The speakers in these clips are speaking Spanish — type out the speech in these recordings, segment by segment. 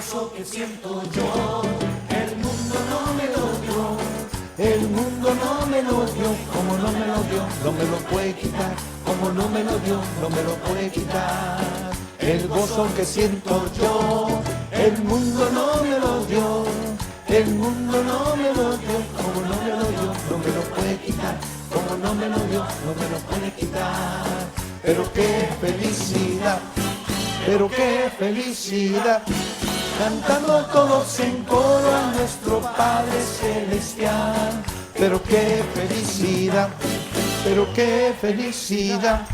gozo que siento yo, el mundo no me lo dio. El mundo no me lo dio, como no me lo dio, no me lo puede quitar, como no me lo dio, no me lo puede quitar. El gozo que siento yo, el mundo no me lo dio, el mundo no me lo dio, como no me lo dio, no me lo puede quitar, como no me lo dio, no me lo puede quitar. Pero qué felicidad, pero qué felicidad, cantando todos en coro a nuestro Padre Celestial. Pero qué felicidad, pero qué felicidad,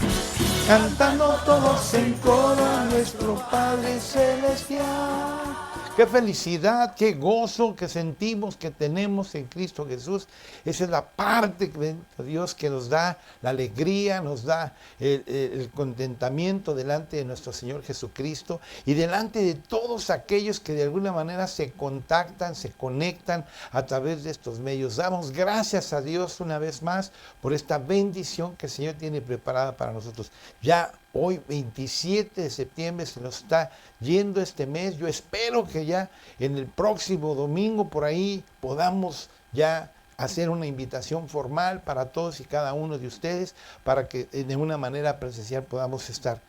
cantando todos en coro a nuestro Padre Celestial. Qué felicidad, qué gozo que sentimos que tenemos en Cristo Jesús. Esa es la parte de Dios que nos da la alegría, nos da el contentamiento delante de nuestro Señor Jesucristo y delante de todos aquellos que de alguna manera se contactan, se conectan a través de estos medios. Damos gracias a Dios una vez más por esta bendición que el Señor tiene preparada para nosotros. Ya hoy, 27 de septiembre, se nos está yendo este mes. Yo espero que ya en el próximo domingo por ahí podamos ya hacer una invitación formal para todos y cada uno de ustedes para que de una manera presencial podamos estar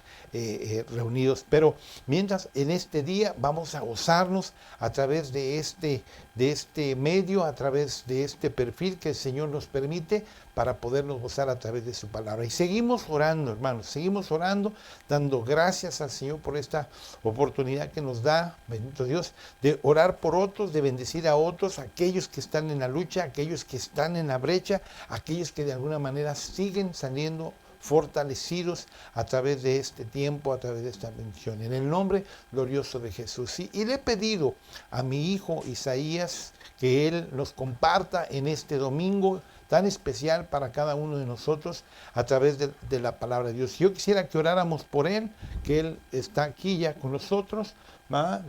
reunidos. Pero mientras, en este día vamos a gozarnos a través de este medio, a través de este perfil que el Señor nos permite para podernos gozar a través de su palabra. Y seguimos orando, hermanos, seguimos orando, dando gracias al Señor por esta oportunidad que nos da, bendito Dios, de orar por otros, de bendecir a otros, aquellos que están en la lucha, aquellos que están en la brecha, aquellos que de alguna manera siguen saliendo fortalecidos a través de este tiempo, a través de esta bendición. En el nombre glorioso de Jesús. Y le he pedido a mi hijo Isaías que él nos comparta en este domingo tan especial para cada uno de nosotros a través de la palabra de Dios. Yo quisiera que oráramos por él, que él está aquí ya con nosotros,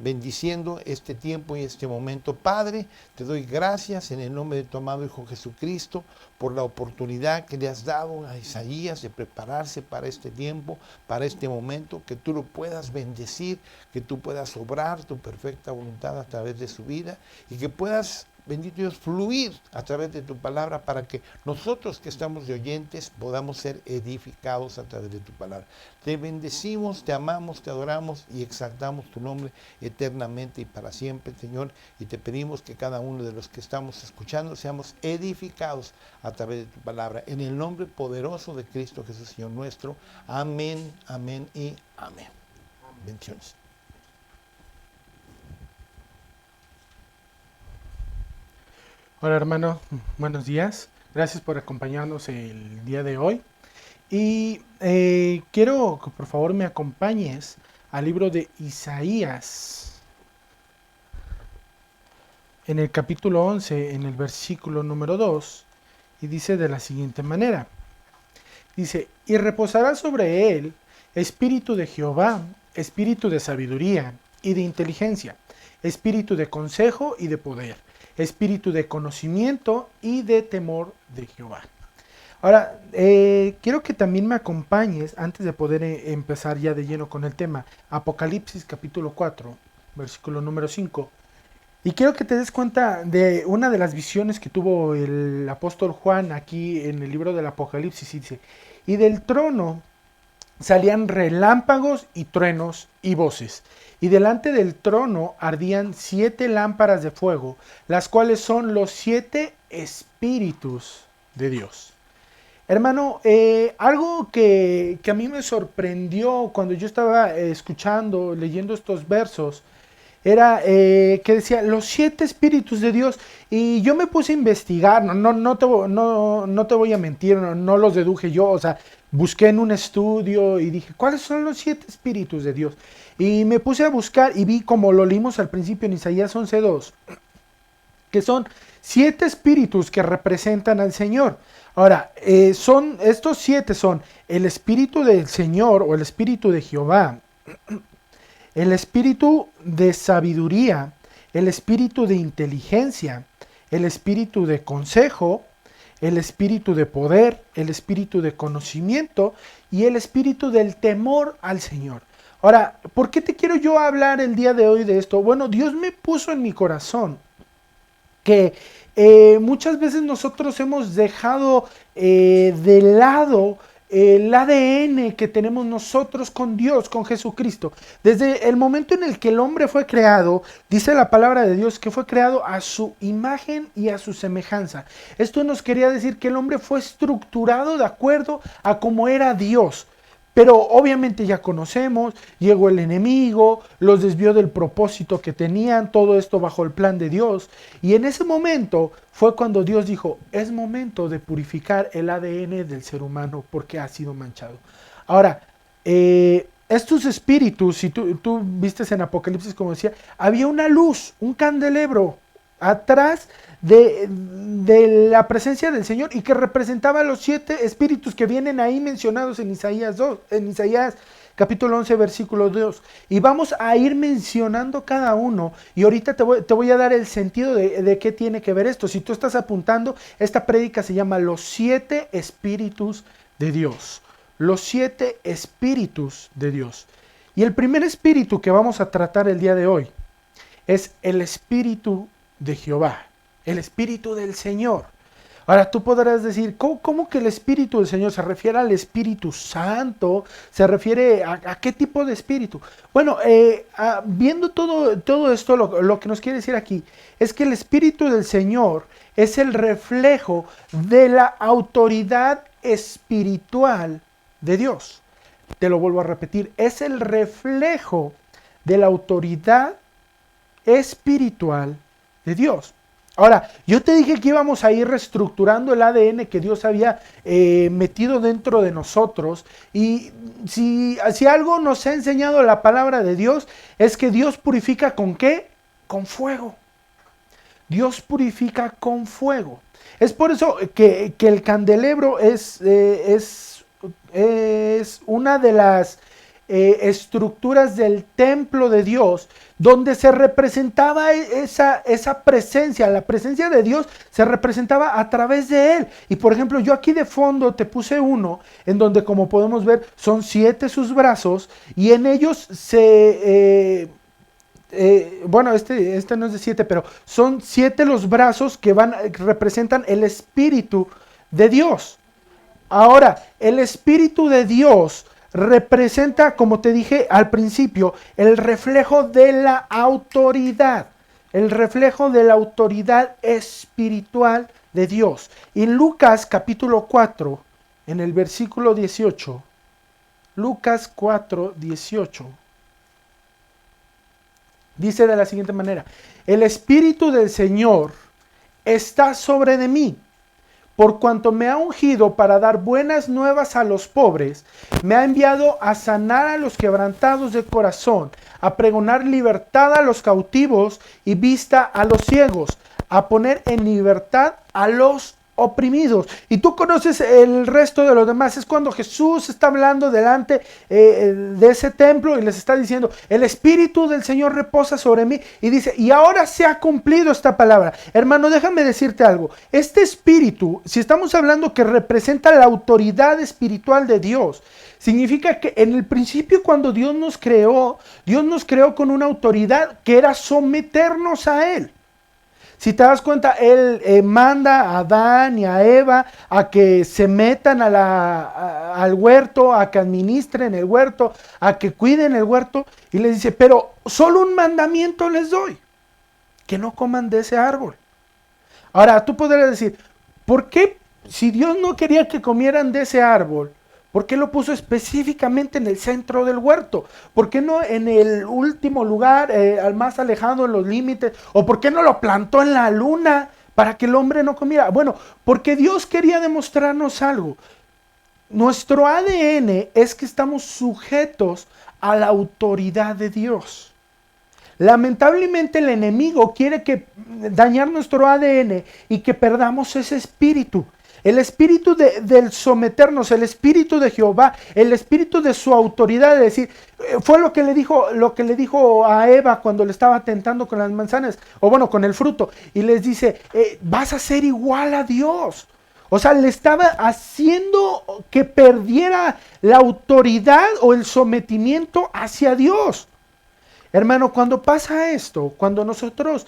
bendiciendo este tiempo y este momento. Padre, te doy gracias en el nombre de tu amado Hijo Jesucristo por la oportunidad que le has dado a Isaías de prepararse para este tiempo, para este momento, que tú lo puedas bendecir, que tú puedas obrar tu perfecta voluntad a través de su vida y que puedas, bendito Dios, fluir a través de tu palabra para que nosotros que estamos de oyentes podamos ser edificados a través de tu palabra. Te bendecimos, te amamos, te adoramos y exaltamos tu nombre eternamente y para siempre, Señor. Y te pedimos que cada uno de los que estamos escuchando seamos edificados a través de tu palabra. En el nombre poderoso de Cristo Jesús, Señor nuestro. Amén, amén y amén. Bendiciones. Hola hermano, buenos días. Gracias por acompañarnos el día de hoy. Y quiero que por favor me acompañes al libro de Isaías. En el capítulo 11, en el versículo número 2, y dice de la siguiente manera. Dice, y reposará sobre él espíritu de Jehová, espíritu de sabiduría y de inteligencia, espíritu de consejo y de poder, espíritu de conocimiento y de temor de Jehová. Ahora, quiero que también me acompañes, antes de poder empezar ya de lleno con el tema, Apocalipsis capítulo 4, versículo número 5. Y quiero que te des cuenta de una de las visiones que tuvo el apóstol Juan aquí en el libro del Apocalipsis. Dice, y del trono salían relámpagos y truenos y voces. Y delante del trono ardían 7 lámparas de fuego, las cuales son los 7 espíritus de Dios. Hermano, algo que a mí me sorprendió cuando yo estaba leyendo estos versos, era que decía los 7 espíritus de Dios. Y yo me puse a investigar, no te voy a mentir, no los deduje yo, o sea, busqué en un estudio y dije, ¿cuáles son los 7 espíritus de Dios? Y me puse a buscar y vi, como lo leímos al principio en Isaías 11:2, que son 7 espíritus que representan al Señor. Ahora, estos 7 son el espíritu del Señor o el espíritu de Jehová, el espíritu de sabiduría, el espíritu de inteligencia, el espíritu de consejo, el espíritu de poder, el espíritu de conocimiento y el espíritu del temor al Señor. Ahora, ¿por qué te quiero yo hablar el día de hoy de esto? Bueno, Dios me puso en mi corazón que muchas veces nosotros hemos dejado de lado el ADN que tenemos nosotros con Dios, con Jesucristo. Desde el momento en el que el hombre fue creado, dice la palabra de Dios que fue creado a su imagen y a su semejanza. Esto nos quería decir que el hombre fue estructurado de acuerdo a cómo era Dios. Pero obviamente ya conocemos, llegó el enemigo, los desvió del propósito que tenían, todo esto bajo el plan de Dios. Y en ese momento fue cuando Dios dijo, es momento de purificar el ADN del ser humano porque ha sido manchado. Ahora, estos espíritus, si tú vistes en Apocalipsis como decía, había una luz, un candelebro atrás de la presencia del Señor y que representaba los 7 espíritus que vienen ahí mencionados en Isaías 2, en Isaías capítulo 11 versículo 2, y vamos a ir mencionando cada uno y ahorita te voy a dar el sentido de qué tiene que ver esto. Si tú estás apuntando, esta prédica se llama Los 7 espíritus de Dios. Los 7 espíritus de Dios. Y el primer espíritu que vamos a tratar el día de hoy es el espíritu de Jehová, el espíritu del Señor. Ahora tú podrás decir, ¿cómo que el espíritu del Señor? ¿Se refiere al Espíritu Santo? ¿Se refiere a qué tipo de espíritu? Bueno, viendo todo esto, lo que nos quiere decir aquí es que el espíritu del Señor es el reflejo de la autoridad espiritual de Dios. Te lo vuelvo a repetir, es el reflejo de la autoridad espiritual de Dios. Ahora, yo te dije que íbamos a ir reestructurando el ADN que Dios había metido dentro de nosotros, y si algo nos ha enseñado la palabra de Dios es que Dios purifica ¿con qué? Con fuego. Dios purifica con fuego. Es por eso que el candelebro es una de las estructuras del templo de Dios, donde se representaba esa presencia, la presencia de Dios se representaba a través de él. Y por ejemplo, yo aquí de fondo te puse uno, en donde como podemos ver, son 7 sus brazos, y en ellos bueno, este no es de 7, pero son 7 los brazos que representan el Espíritu de Dios. Ahora, el Espíritu de Dios representa, como te dije al principio, el reflejo de la autoridad, el reflejo de la autoridad espiritual de Dios. Y en Lucas capítulo 4, en el versículo 18, Lucas 4, 18, dice de la siguiente manera: el Espíritu del Señor está sobre de mí, por cuanto me ha ungido para dar buenas nuevas a los pobres, me ha enviado a sanar a los quebrantados de corazón, a pregonar libertad a los cautivos y vista a los ciegos, a poner en libertad a los oprimidos. Y tú conoces el resto de los demás. Es cuando Jesús está hablando delante de ese templo y les está diciendo: el Espíritu del Señor reposa sobre mí, y dice, y ahora se ha cumplido esta palabra. Hermano, déjame decirte algo. Este Espíritu, si estamos hablando que representa la autoridad espiritual de Dios, significa que en el principio, cuando Dios nos creó con una autoridad que era someternos a Él. Si te das cuenta, Él manda a Adán y a Eva a que se metan al huerto, a que administren el huerto, a que cuiden el huerto, y les dice, pero solo un mandamiento les doy, que no coman de ese árbol. Ahora, tú podrías decir, ¿por qué, si Dios no quería que comieran de ese árbol, por qué lo puso específicamente en el centro del huerto? ¿Por qué no en el último lugar, al más alejado en los límites? ¿O por qué no lo plantó en la luna para que el hombre no comiera? Bueno, porque Dios quería demostrarnos algo. Nuestro ADN es que estamos sujetos a la autoridad de Dios. Lamentablemente el enemigo quiere dañar nuestro ADN y que perdamos ese espíritu. El espíritu del someternos, el espíritu de Jehová, el espíritu de su autoridad, es decir, fue lo que le dijo a Eva cuando le estaba tentando con las manzanas, o bueno, con el fruto, y les dice, vas a ser igual a Dios. O sea, le estaba haciendo que perdiera la autoridad o el sometimiento hacia Dios. Hermano, cuando pasa esto, cuando nosotros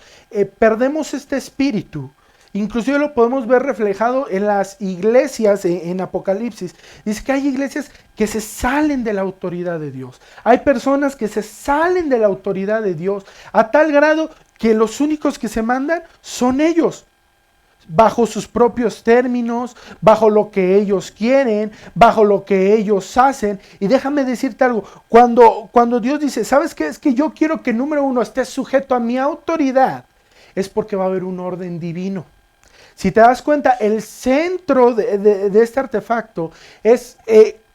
perdemos este espíritu, inclusive lo podemos ver reflejado en las iglesias en Apocalipsis. Dice que hay iglesias que se salen de la autoridad de Dios. Hay personas que se salen de la autoridad de Dios a tal grado que los únicos que se mandan son ellos. Bajo sus propios términos, bajo lo que ellos quieren, bajo lo que ellos hacen. Y déjame decirte algo, cuando Dios dice, ¿sabes qué? Es que yo quiero que número uno estés sujeto a mi autoridad, es porque va a haber un orden divino. Si te das cuenta, el centro de este artefacto es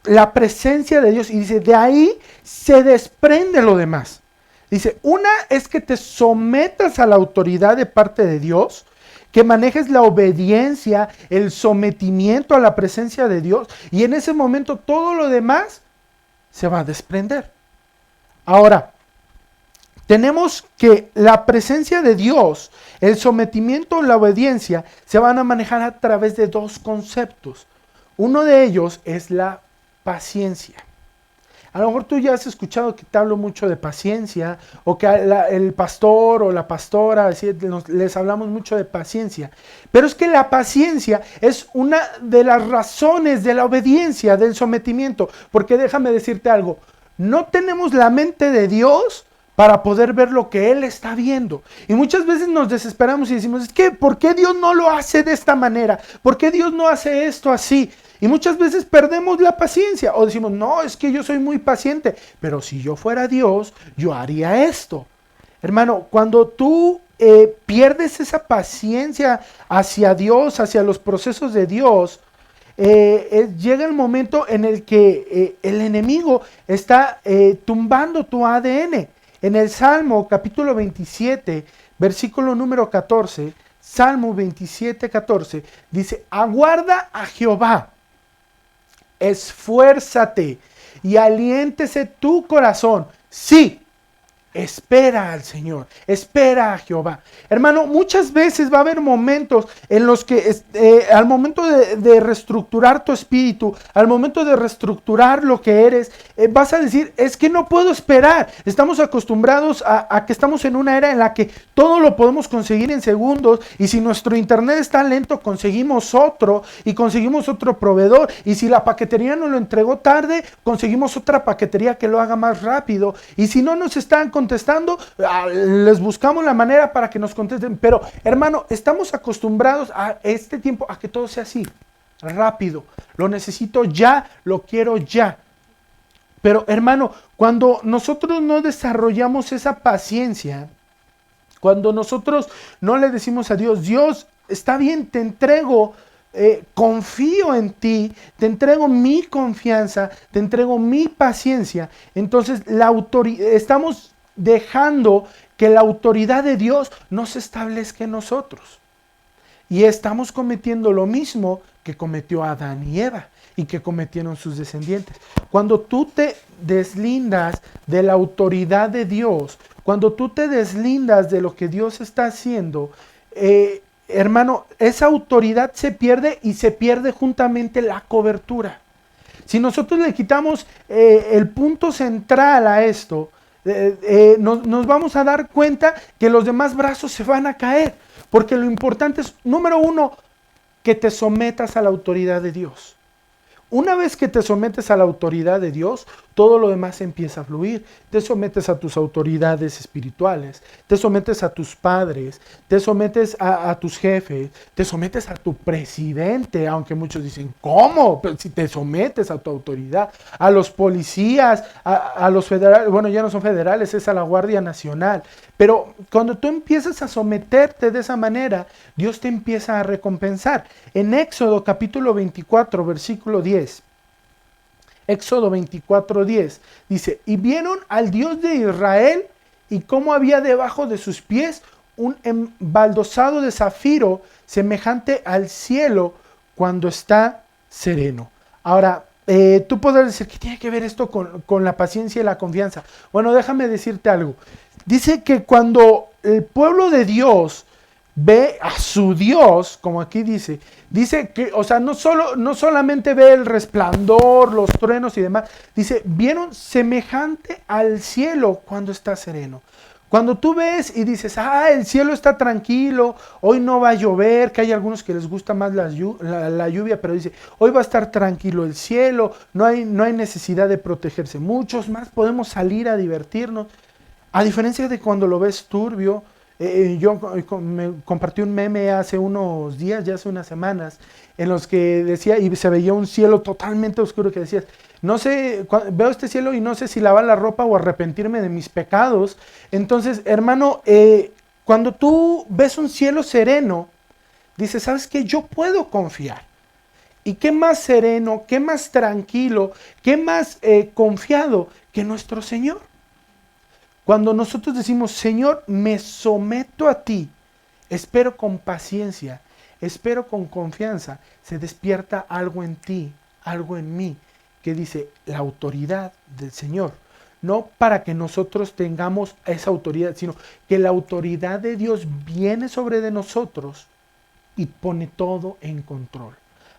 la presencia de Dios, y dice, de ahí se desprende lo demás. Dice, una es que te sometas a la autoridad de parte de Dios, que manejes la obediencia, el sometimiento a la presencia de Dios, y en ese momento todo lo demás se va a desprender. Ahora, tenemos que la presencia de Dios, el sometimiento, la obediencia, se van a manejar a través de dos conceptos. Uno de ellos es la paciencia. A lo mejor tú ya has escuchado que te hablo mucho de paciencia, o que el pastor o la pastora, les hablamos mucho de paciencia. Pero es que la paciencia es una de las razones de la obediencia, del sometimiento. Porque déjame decirte algo, no tenemos la mente de Dios para poder ver lo que Él está viendo. Y muchas veces nos desesperamos y decimos, es que ¿por qué Dios no lo hace de esta manera? ¿Por qué Dios no hace esto así? Y muchas veces perdemos la paciencia o decimos, no, es que yo soy muy paciente, pero si yo fuera Dios, yo haría esto. Hermano, cuando tú pierdes esa paciencia hacia Dios, hacia los procesos de Dios, llega el momento en el que el enemigo está tumbando tu ADN. En el Salmo capítulo 27, versículo número 14, Salmo 27, 14, dice, aguarda a Jehová, esfuérzate y aliéntese tu corazón. Sí, espera al Señor, espera a Jehová. Hermano, muchas veces va a haber momentos en los que al momento de reestructurar tu espíritu, al momento de reestructurar lo que eres, vas a decir, es que no puedo esperar. Estamos acostumbrados a que estamos en una era en la que todo lo podemos conseguir en segundos, y si nuestro internet está lento, conseguimos otro, y conseguimos otro proveedor, y si la paquetería nos lo entregó tarde, conseguimos otra paquetería que lo haga más rápido, y si no nos están contestando, les buscamos la manera para que nos contesten. Pero hermano, estamos acostumbrados a este tiempo a que todo sea así, rápido, lo necesito ya, lo quiero ya. Pero hermano, cuando nosotros no desarrollamos esa paciencia, cuando nosotros no le decimos a Dios, Dios, está bien, te entrego, confío en ti, te entrego mi confianza, te entrego mi paciencia, entonces estamos dejando que la autoridad de Dios no se establezca en nosotros. Y estamos cometiendo lo mismo que cometió Adán y Eva y que cometieron sus descendientes. Cuando tú te deslindas de la autoridad de Dios, cuando tú te deslindas de lo que Dios está haciendo, hermano, esa autoridad se pierde, y se pierde juntamente la cobertura. Si nosotros le quitamos el punto central a esto, nos vamos a dar cuenta que los demás brazos se van a caer, porque lo importante es, número uno, que te sometas a la autoridad de Dios. Una vez que te sometes a la autoridad de Dios, todo lo demás empieza a fluir. Te sometes a tus autoridades espirituales, te sometes a tus padres, te sometes a tus jefes, te sometes a tu presidente, aunque muchos dicen, ¿cómo? Pero si te sometes a tu autoridad, a los policías, a los federales, bueno, ya no son federales, es a la Guardia Nacional. Pero cuando tú empiezas a someterte de esa manera, Dios te empieza a recompensar. En Éxodo capítulo 24, versículo 10, Éxodo 24:10 dice, y vieron al Dios de Israel y cómo había debajo de sus pies un embaldosado de zafiro semejante al cielo cuando está sereno. Ahora, tú podrás decir, ¿qué tiene que ver esto con la paciencia y la confianza? Bueno, déjame decirte algo. Dice que cuando el pueblo de Dios ve a su Dios, como aquí dice que, o sea, no solamente ve el resplandor, los truenos y demás, dice, vieron semejante al cielo cuando está sereno. Cuando tú ves y dices, el cielo está tranquilo, hoy no va a llover, que hay algunos que les gusta más la lluvia, pero dice, hoy va a estar tranquilo el cielo, no hay necesidad de protegerse. Muchos más podemos salir a divertirnos. A diferencia de cuando lo ves turbio, yo me compartí un meme hace unos días, ya hace unas semanas, en los que decía, y se veía un cielo totalmente oscuro que decías, no sé, veo este cielo y no sé si lavar la ropa o arrepentirme de mis pecados. Entonces, hermano, cuando tú ves un cielo sereno, dices, ¿sabes qué? Yo puedo confiar. ¿Y qué más sereno, qué más tranquilo, qué más confiado que nuestro Señor? Cuando nosotros decimos, Señor, me someto a ti, espero con paciencia, espero con confianza, se despierta algo en ti, algo en mí, que dice la autoridad del Señor. No para que nosotros tengamos esa autoridad, sino que la autoridad de Dios viene sobre de nosotros y pone todo en control.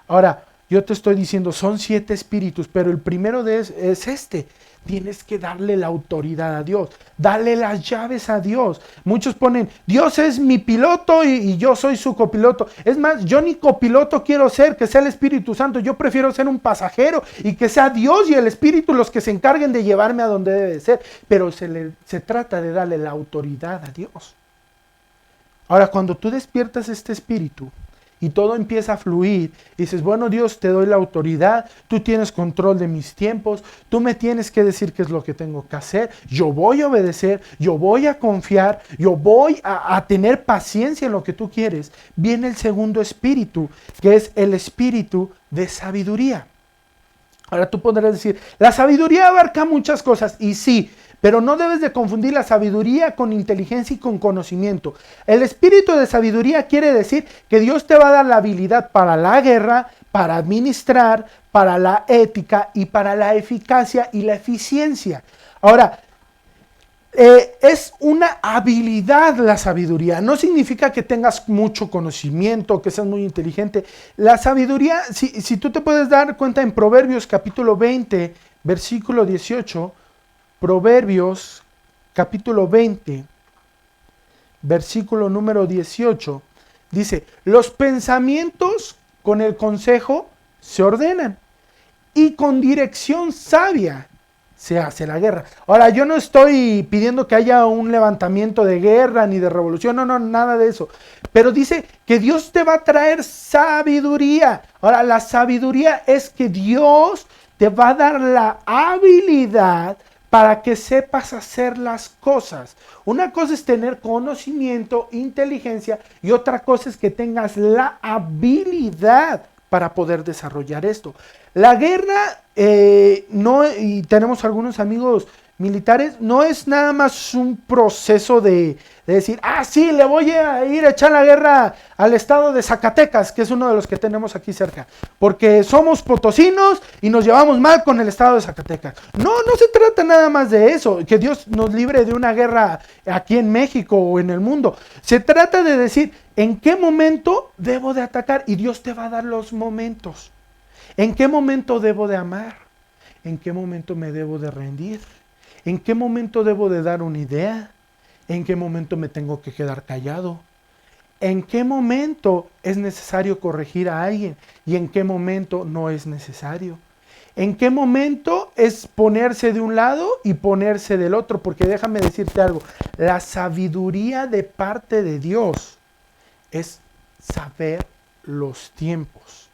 Ahora, yo te estoy diciendo, son 7 espíritus, pero el primero es este. Tienes que darle la autoridad a Dios, darle las llaves a Dios. Muchos ponen, Dios es mi piloto y yo soy su copiloto. Es más, yo ni copiloto quiero ser, que sea el Espíritu Santo. Yo prefiero ser un pasajero y que sea Dios y el Espíritu los que se encarguen de llevarme a donde debe ser. Pero se trata de darle la autoridad a Dios. Ahora, cuando tú despiertas este espíritu y todo empieza a fluir, y dices, bueno, Dios, te doy la autoridad, tú tienes control de mis tiempos, tú me tienes que decir qué es lo que tengo que hacer, yo voy a obedecer, yo voy a confiar, yo voy a tener paciencia en lo que tú quieres. Viene el segundo espíritu, que es el espíritu de sabiduría. Ahora tú podrás decir, la sabiduría abarca muchas cosas, y sí, pero no debes de confundir la sabiduría con inteligencia y con conocimiento. El espíritu de sabiduría quiere decir que Dios te va a dar la habilidad para la guerra, para administrar, para la ética y para la eficacia y la eficiencia. Ahora, es una habilidad la sabiduría. No significa que tengas mucho conocimiento, que seas muy inteligente. La sabiduría, si tú te puedes dar cuenta en Proverbios capítulo 20, versículo 18, Proverbios capítulo 20, versículo número 18, dice, los pensamientos con el consejo se ordenan y con dirección sabia se hace la guerra. Ahora, yo no estoy pidiendo que haya un levantamiento de guerra ni de revolución, no, nada de eso. Pero dice que Dios te va a traer sabiduría. Ahora, la sabiduría es que Dios te va a dar la habilidad para que sepas hacer las cosas. Una cosa es tener conocimiento, inteligencia, y otra cosa es que tengas la habilidad para poder desarrollar esto. La guerra, y tenemos algunos amigos militares, no es nada más un proceso de decir, sí, le voy a ir a echar la guerra al estado de Zacatecas, que es uno de los que tenemos aquí cerca, porque somos potosinos y nos llevamos mal con el estado de Zacatecas. No se trata nada más de eso, que Dios nos libre de una guerra aquí en México o en el mundo. Se trata de decir, ¿en qué momento debo de atacar? Y Dios te va a dar los momentos. ¿En qué momento debo de amar? ¿En qué momento me debo de rendir? ¿En qué momento debo de dar una idea? ¿En qué momento me tengo que quedar callado? ¿En qué momento es necesario corregir a alguien? ¿Y en qué momento no es necesario? ¿En qué momento es ponerse de un lado y ponerse del otro? Porque déjame decirte algo, la sabiduría de parte de Dios es saber los tiempos.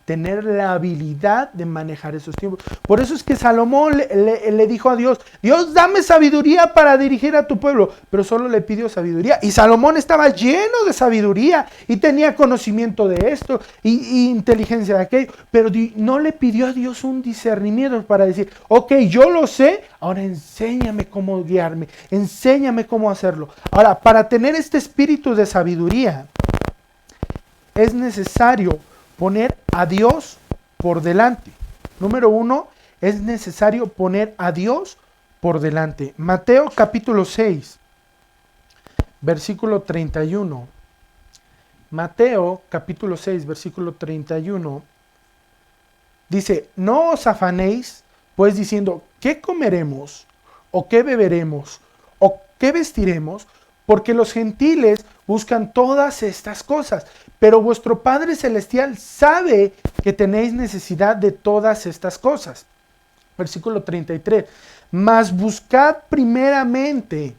Tener la habilidad de manejar esos tiempos. Por eso es que Salomón le dijo a Dios, Dios, dame sabiduría para dirigir a tu pueblo. Pero solo le pidió sabiduría. Y Salomón estaba lleno de sabiduría y tenía conocimiento de esto y inteligencia de aquello. Pero no le pidió a Dios un discernimiento para decir, ok, yo lo sé, ahora enséñame cómo guiarme, enséñame cómo hacerlo. Ahora, para tener este espíritu de sabiduría, es necesario poner a Dios por delante. Número 1, es necesario poner a Dios por delante. Mateo capítulo 6, versículo 31. Mateo capítulo 6, versículo 31, dice, no os afanéis, pues diciendo, ¿qué comeremos? ¿O qué beberemos? ¿O qué vestiremos? Porque los gentiles buscan todas estas cosas, pero vuestro Padre Celestial sabe que tenéis necesidad de todas estas cosas. Versículo 33, mas buscad primeramente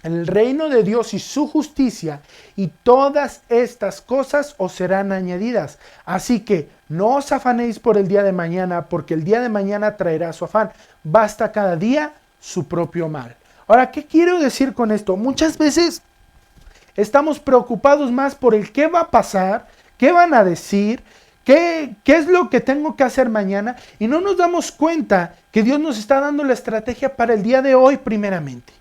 el reino de Dios y su justicia, y todas estas cosas os serán añadidas. Así que no os afanéis por el día de mañana, porque el día de mañana traerá su afán. Basta cada día su propio mal. Ahora, ¿qué quiero decir con esto? Muchas veces estamos preocupados más por el qué va a pasar, qué van a decir, qué es lo que tengo que hacer mañana, y no nos damos cuenta que Dios nos está dando la estrategia para el día de hoy primeramente.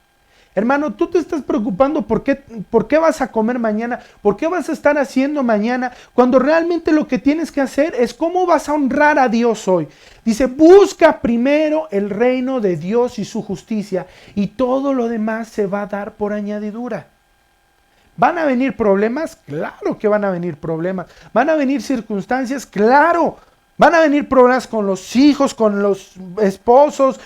Hermano, tú te estás preocupando por qué vas a comer mañana, por qué vas a estar haciendo mañana, cuando realmente lo que tienes que hacer es cómo vas a honrar a Dios hoy. Dice, busca primero el reino de Dios y su justicia, y todo lo demás se va a dar por añadidura. ¿Van a venir problemas? Claro que van a venir problemas. ¿Van a venir circunstancias? Claro. Van a venir problemas con los hijos, con los esposos,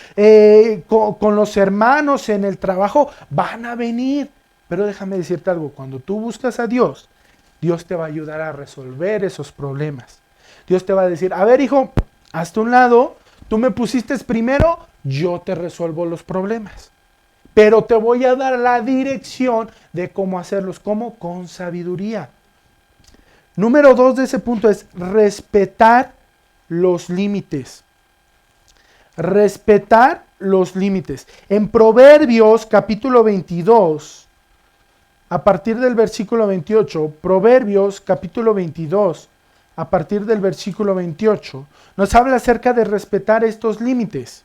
con los hermanos en el trabajo. Van a venir. Pero déjame decirte algo. Cuando tú buscas a Dios, Dios te va a ayudar a resolver esos problemas. Dios te va a decir, a ver hijo, hazte un lado. Tú me pusiste primero, yo te resuelvo los problemas. Pero te voy a dar la dirección de cómo hacerlos. ¿Cómo? Con sabiduría. Número 2 de ese punto es respetar los límites. Respetar los límites. En Proverbios capítulo 22, a partir del versículo 28, Proverbios capítulo 22, a partir del versículo 28, nos habla acerca de respetar estos límites.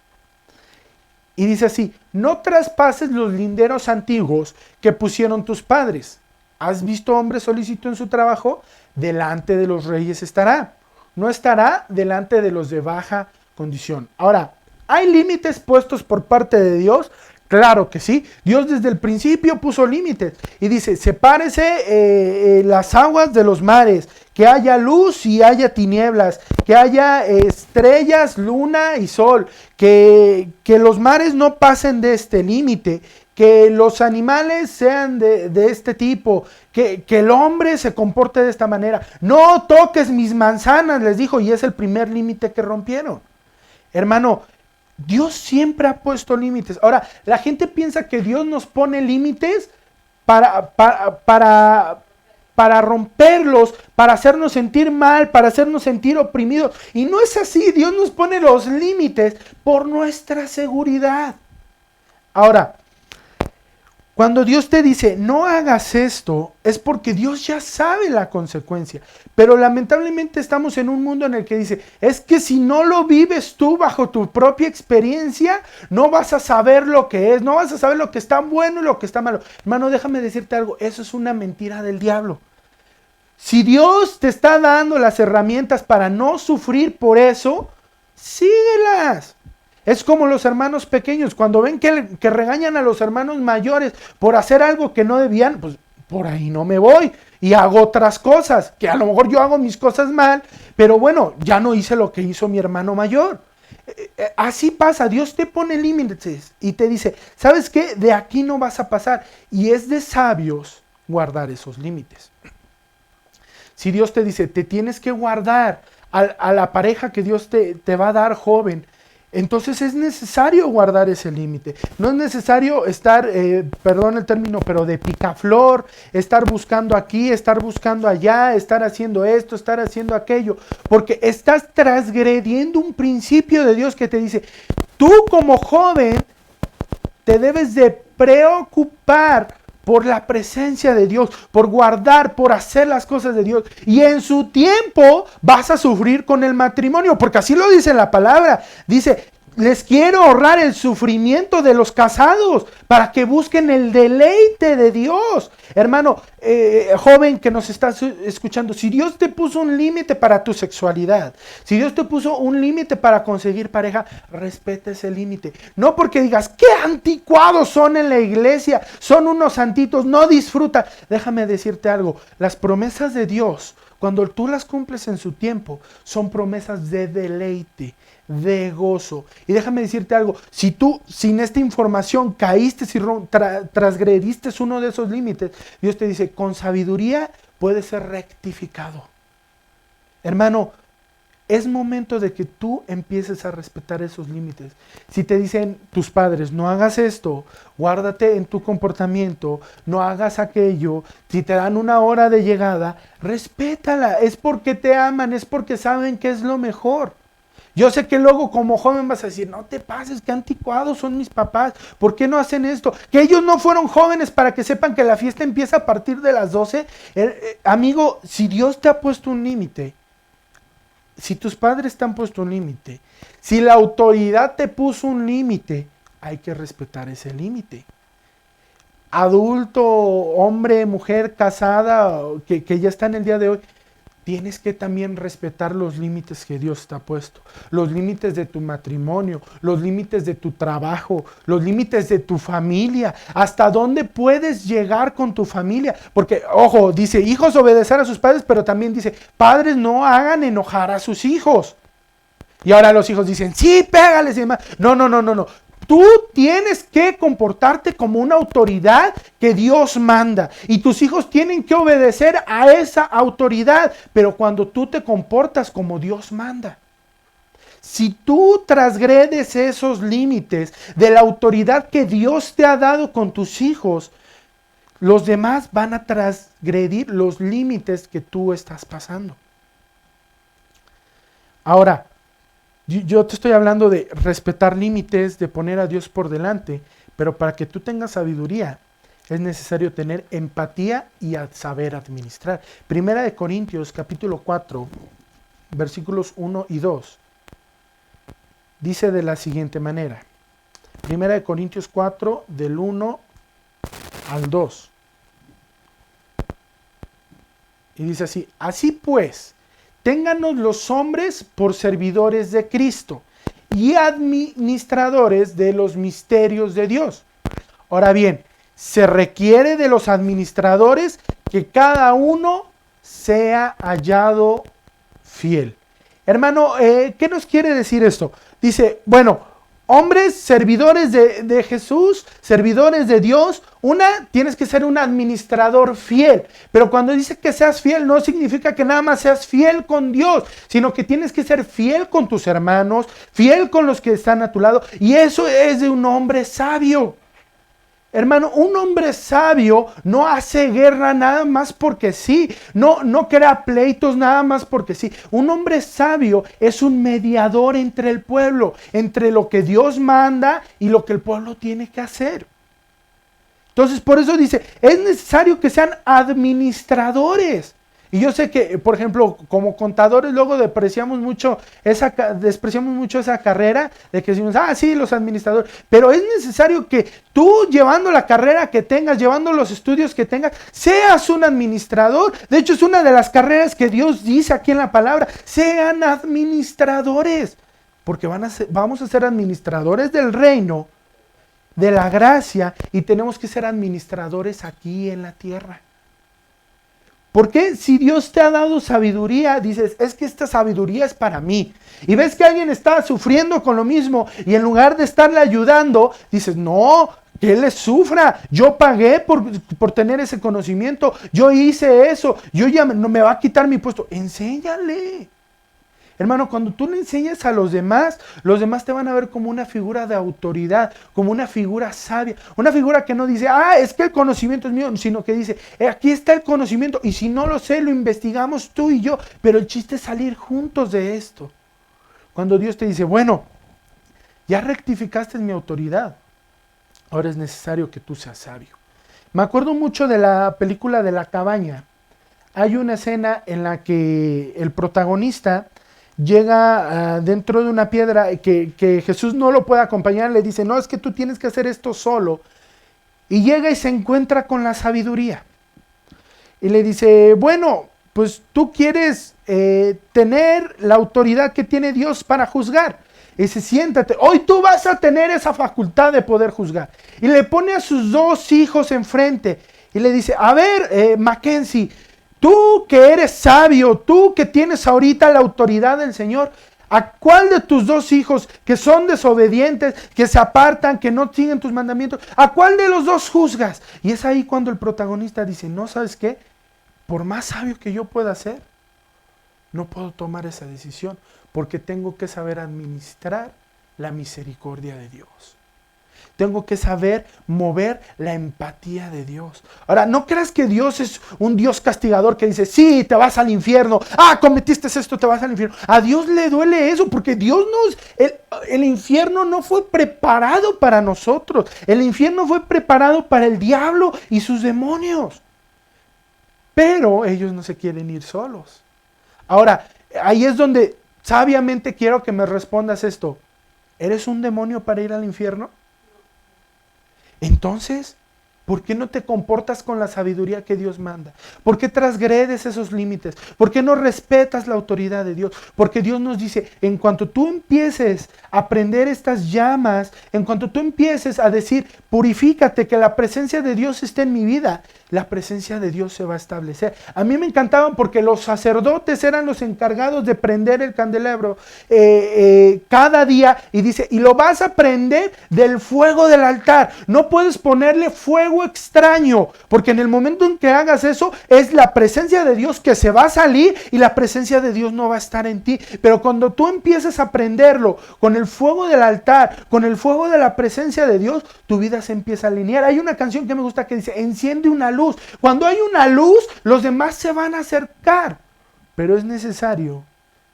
Y dice así, no traspases los linderos antiguos que pusieron tus padres. ¿Has visto hombre solícito en su trabajo? Delante de los reyes estará. No estará delante de los de baja condición. Ahora, ¿hay límites puestos por parte de Dios? Claro que sí. Dios desde el principio puso límites. Y dice, sepárese las aguas de los mares, que haya luz y haya tinieblas, que haya estrellas, luna y sol, que los mares no pasen de este límite, que los animales sean de este tipo, que el hombre se comporte de esta manera. No toques mis manzanas, les dijo, y es el primer límite que rompieron. Hermano, Dios siempre ha puesto límites. Ahora, la gente piensa que Dios nos pone límites para romperlos, para hacernos sentir mal, para hacernos sentir oprimidos. Y no es así. Dios nos pone los límites por nuestra seguridad. Ahora, cuando Dios te dice, no hagas esto, es porque Dios ya sabe la consecuencia. Pero lamentablemente estamos en un mundo en el que dice, es que si no lo vives tú bajo tu propia experiencia, no vas a saber lo que es, no vas a saber lo que está bueno y lo que está malo. Hermano, déjame decirte algo, eso es una mentira del diablo. Si Dios te está dando las herramientas para no sufrir por eso, síguelas. Es como los hermanos pequeños, cuando ven que regañan a los hermanos mayores por hacer algo que no debían, pues por ahí no me voy y hago otras cosas, que a lo mejor yo hago mis cosas mal, pero bueno, ya no hice lo que hizo mi hermano mayor. Así pasa, Dios te pone límites y te dice, ¿sabes qué? De aquí no vas a pasar. Y es de sabios guardar esos límites. Si Dios te dice, te tienes que guardar a la pareja que Dios te va a dar joven, entonces es necesario guardar ese límite. No es necesario estar, perdón el término, pero de picaflor, estar buscando aquí, estar buscando allá, estar haciendo esto, estar haciendo aquello, porque estás transgrediendo un principio de Dios que te dice, tú como joven te debes de preocupar por la presencia de Dios, por guardar, por hacer las cosas de Dios. Y en su tiempo vas a sufrir con el matrimonio, porque así lo dice la palabra. Dice, Les quiero ahorrar el sufrimiento de los casados para que busquen el deleite de Dios. Hermano, joven que nos estás escuchando, si Dios te puso un límite para tu sexualidad, si Dios te puso un límite para conseguir pareja, respeta ese límite. No porque digas, qué anticuados son en la iglesia, son unos santitos, no disfruta. Déjame decirte algo, las promesas de Dios, cuando tú las cumples en su tiempo, son promesas de deleite, de gozo. Y déjame decirte algo, si tú sin esta información caíste, si transgrediste uno de esos límites, Dios te dice, con sabiduría puede ser rectificado. Hermano, es momento de que tú empieces a respetar esos límites. Si te dicen tus padres, no hagas esto, guárdate en tu comportamiento, no hagas aquello, si te dan una hora de llegada, respétala. Es porque te aman, es porque saben que es lo mejor. Yo sé que luego como joven vas a decir, no te pases, qué anticuados son mis papás, ¿por qué no hacen esto? Que ellos no fueron jóvenes para que sepan que la fiesta empieza a partir de las 12. Amigo, si Dios te ha puesto un límite, si tus padres te han puesto un límite, si la autoridad te puso un límite, hay que respetar ese límite. Adulto, hombre, mujer, casada, que ya está en el día de hoy, tienes que también respetar los límites que Dios te ha puesto. Los límites de tu matrimonio, los límites de tu trabajo, los límites de tu familia. Hasta dónde puedes llegar con tu familia. Porque, ojo, dice, hijos obedecer a sus padres, pero también dice, padres no hagan enojar a sus hijos. Y ahora los hijos dicen, sí, pégales y demás. No. Tú tienes que comportarte como una autoridad que Dios manda y tus hijos tienen que obedecer a esa autoridad, pero cuando tú te comportas como Dios manda. Si tú transgredes esos límites de la autoridad que Dios te ha dado con tus hijos, los demás van a transgredir los límites que tú estás pasando. Ahora, yo te estoy hablando de respetar límites, de poner a Dios por delante, pero para que tú tengas sabiduría es necesario tener empatía y saber administrar. Primera de Corintios capítulo 4, versículos 1 y 2, dice de la siguiente manera. Primera de Corintios 4, del 1 al 2. Y dice así, así pues, téngannos los hombres por servidores de Cristo y administradores de los misterios de Dios. Ahora bien, se requiere de los administradores que cada uno sea hallado fiel. Hermano, ¿qué nos quiere decir esto? Dice, bueno, hombres, servidores de Jesús, servidores de Dios, tienes que ser un administrador fiel. Pero cuando dice que seas fiel, no significa que nada más seas fiel con Dios, sino que tienes que ser fiel con tus hermanos, fiel con los que están a tu lado. Y eso es de un hombre sabio. Hermano, un hombre sabio no hace guerra nada más porque sí, no crea pleitos nada más porque sí. Un hombre sabio es un mediador entre el pueblo, entre lo que Dios manda y lo que el pueblo tiene que hacer. Entonces, por eso dice, es necesario que sean administradores. Y yo sé que, por ejemplo, como contadores luego despreciamos mucho esa carrera de que decimos, sí, los administradores. Pero es necesario que tú, llevando la carrera que tengas, llevando los estudios que tengas, seas un administrador. De hecho, es una de las carreras que Dios dice aquí en la palabra, sean administradores. Porque vamos a ser administradores del reino, de la gracia, y tenemos que ser administradores aquí en la tierra. Porque si Dios te ha dado sabiduría, dices, es que esta sabiduría es para mí. Y ves que alguien está sufriendo con lo mismo y en lugar de estarle ayudando, dices, no, que él le sufra. Yo pagué por tener ese conocimiento. Yo hice eso. Yo ya no me va a quitar mi puesto. Enséñale. Hermano, cuando tú le enseñas a los demás te van a ver como una figura de autoridad, como una figura sabia, una figura que no dice, es que el conocimiento es mío, sino que dice, aquí está el conocimiento, y si no lo sé, lo investigamos tú y yo, pero el chiste es salir juntos de esto. Cuando Dios te dice, bueno, ya rectificaste mi autoridad, ahora es necesario que tú seas sabio. Me acuerdo mucho de la película de La Cabaña. Hay una escena en la que el protagonista llega dentro de una piedra, que Jesús no lo puede acompañar, le dice, no, es que tú tienes que hacer esto solo. Y llega y se encuentra con la sabiduría. Y le dice, bueno, pues tú quieres tener la autoridad que tiene Dios para juzgar. Y dice, siéntate, hoy tú vas a tener esa facultad de poder juzgar. Y le pone a sus 2 hijos enfrente y le dice, a ver, Mackenzie, tú que eres sabio, tú que tienes ahorita la autoridad del Señor, ¿a cuál de tus 2 hijos que son desobedientes, que se apartan, que no siguen tus mandamientos, a cuál de los 2 juzgas? Y es ahí cuando el protagonista dice, no, ¿sabes qué? Por más sabio que yo pueda ser, no puedo tomar esa decisión, porque tengo que saber administrar la misericordia de Dios. Tengo que saber mover la empatía de Dios. Ahora, no creas que Dios es un Dios castigador que dice, sí, te vas al infierno. Ah, cometiste esto, te vas al infierno. A Dios le duele eso, porque Dios el infierno no fue preparado para nosotros. El infierno fue preparado para el diablo y sus demonios. Pero ellos no se quieren ir solos. Ahora, ahí es donde sabiamente quiero que me respondas esto. ¿Eres un demonio para ir al infierno? Entonces, ¿por qué no te comportas con la sabiduría que Dios manda? ¿Por qué transgredes esos límites? ¿Por qué no respetas la autoridad de Dios? Porque Dios nos dice, en cuanto tú empieces a prender estas llamas, en cuanto tú empieces a decir, purifícate, que la presencia de Dios esté en mi vida, la presencia de Dios se va a establecer. A mí me encantaban porque los sacerdotes eran los encargados de prender el candelabro cada día, y dice, y lo vas a prender del fuego del altar. No puedes ponerle fuego extraño, porque en el momento en que hagas eso, es la presencia de Dios que se va a salir y la presencia de Dios no va a estar en ti. Pero cuando tú empieces a prenderlo con el fuego del altar, con el fuego de la presencia de Dios, tu vida se empieza a alinear. Hay una canción que me gusta que dice, enciende una luz. Cuando hay una luz, los demás se van a acercar. Pero es necesario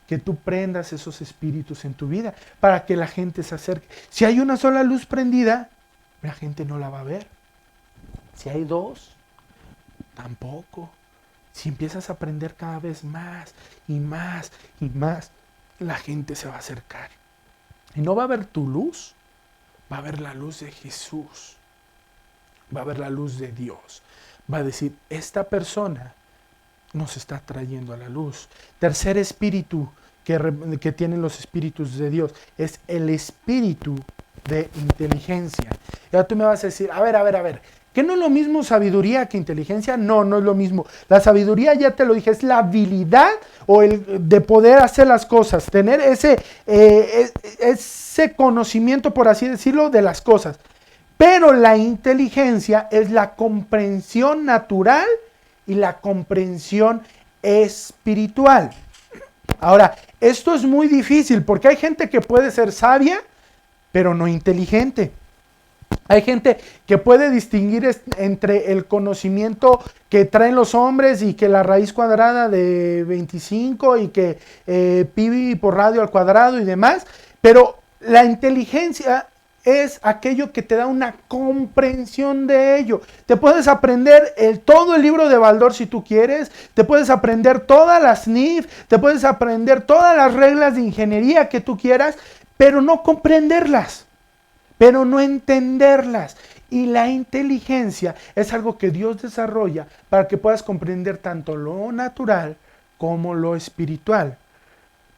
que tú prendas esos espíritus en tu vida para que la gente se acerque. Si hay una sola luz prendida, la gente no la va a ver. Si hay 2, tampoco. Si empiezas a prender cada vez más y más y más, la gente se va a acercar. Y no va a ver tu luz, va a ver la luz de Jesús. Va a ver la luz de Dios. Va a decir, esta persona nos está trayendo a la luz. Tercer espíritu que tienen los espíritus de Dios es el espíritu de inteligencia. Y ahora tú me vas a decir, a ver, ¿qué no es lo mismo sabiduría que inteligencia? No, no es lo mismo. La sabiduría, ya te lo dije, es la habilidad o el de poder hacer las cosas, tener ese conocimiento, por así decirlo, de las cosas. Pero la inteligencia es la comprensión natural y la comprensión espiritual. Ahora, esto es muy difícil porque hay gente que puede ser sabia, pero no inteligente. Hay gente que puede distinguir entre el conocimiento que traen los hombres y que la raíz cuadrada de 25 y que pi por radio al cuadrado y demás, pero la inteligencia es aquello que te da una comprensión de ello. Te puedes aprender todo el libro de Baldor si tú quieres, te puedes aprender todas las NIF, te puedes aprender todas las reglas de ingeniería que tú quieras, pero no comprenderlas, pero no entenderlas. Y la inteligencia es algo que Dios desarrolla para que puedas comprender tanto lo natural como lo espiritual.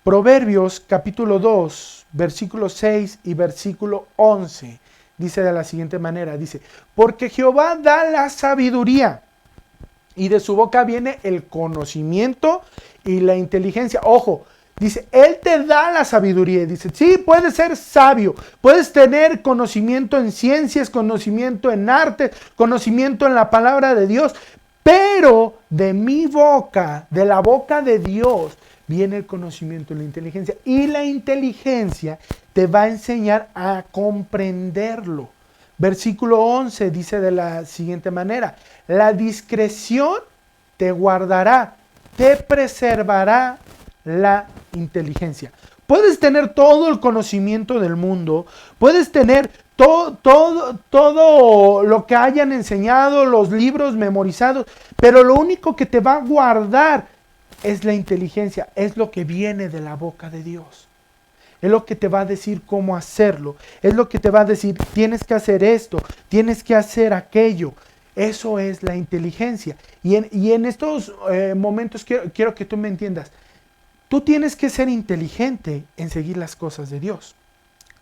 Proverbios capítulo 2, versículo 6 y versículo 11, dice de la siguiente manera, dice, porque Jehová da la sabiduría y de su boca viene el conocimiento y la inteligencia. Ojo, dice, Él te da la sabiduría. Dice, sí, puedes ser sabio, puedes tener conocimiento en ciencias, conocimiento en arte, conocimiento en la palabra de Dios, pero de mi boca, de la boca de Dios, viene el conocimiento y la inteligencia. Y la inteligencia te va a enseñar a comprenderlo. Versículo 11 dice de la siguiente manera, la discreción te guardará, te preservará la inteligencia. Puedes tener todo el conocimiento del mundo, puedes tener todo lo que hayan enseñado, los libros memorizados, pero lo único que te va a guardar es la inteligencia, es lo que viene de la boca de Dios. Es lo que te va a decir cómo hacerlo. Es lo que te va a decir, tienes que hacer esto, tienes que hacer aquello. Eso es la inteligencia. Y en estos momentos quiero que tú me entiendas. Tú tienes que ser inteligente en seguir las cosas de Dios.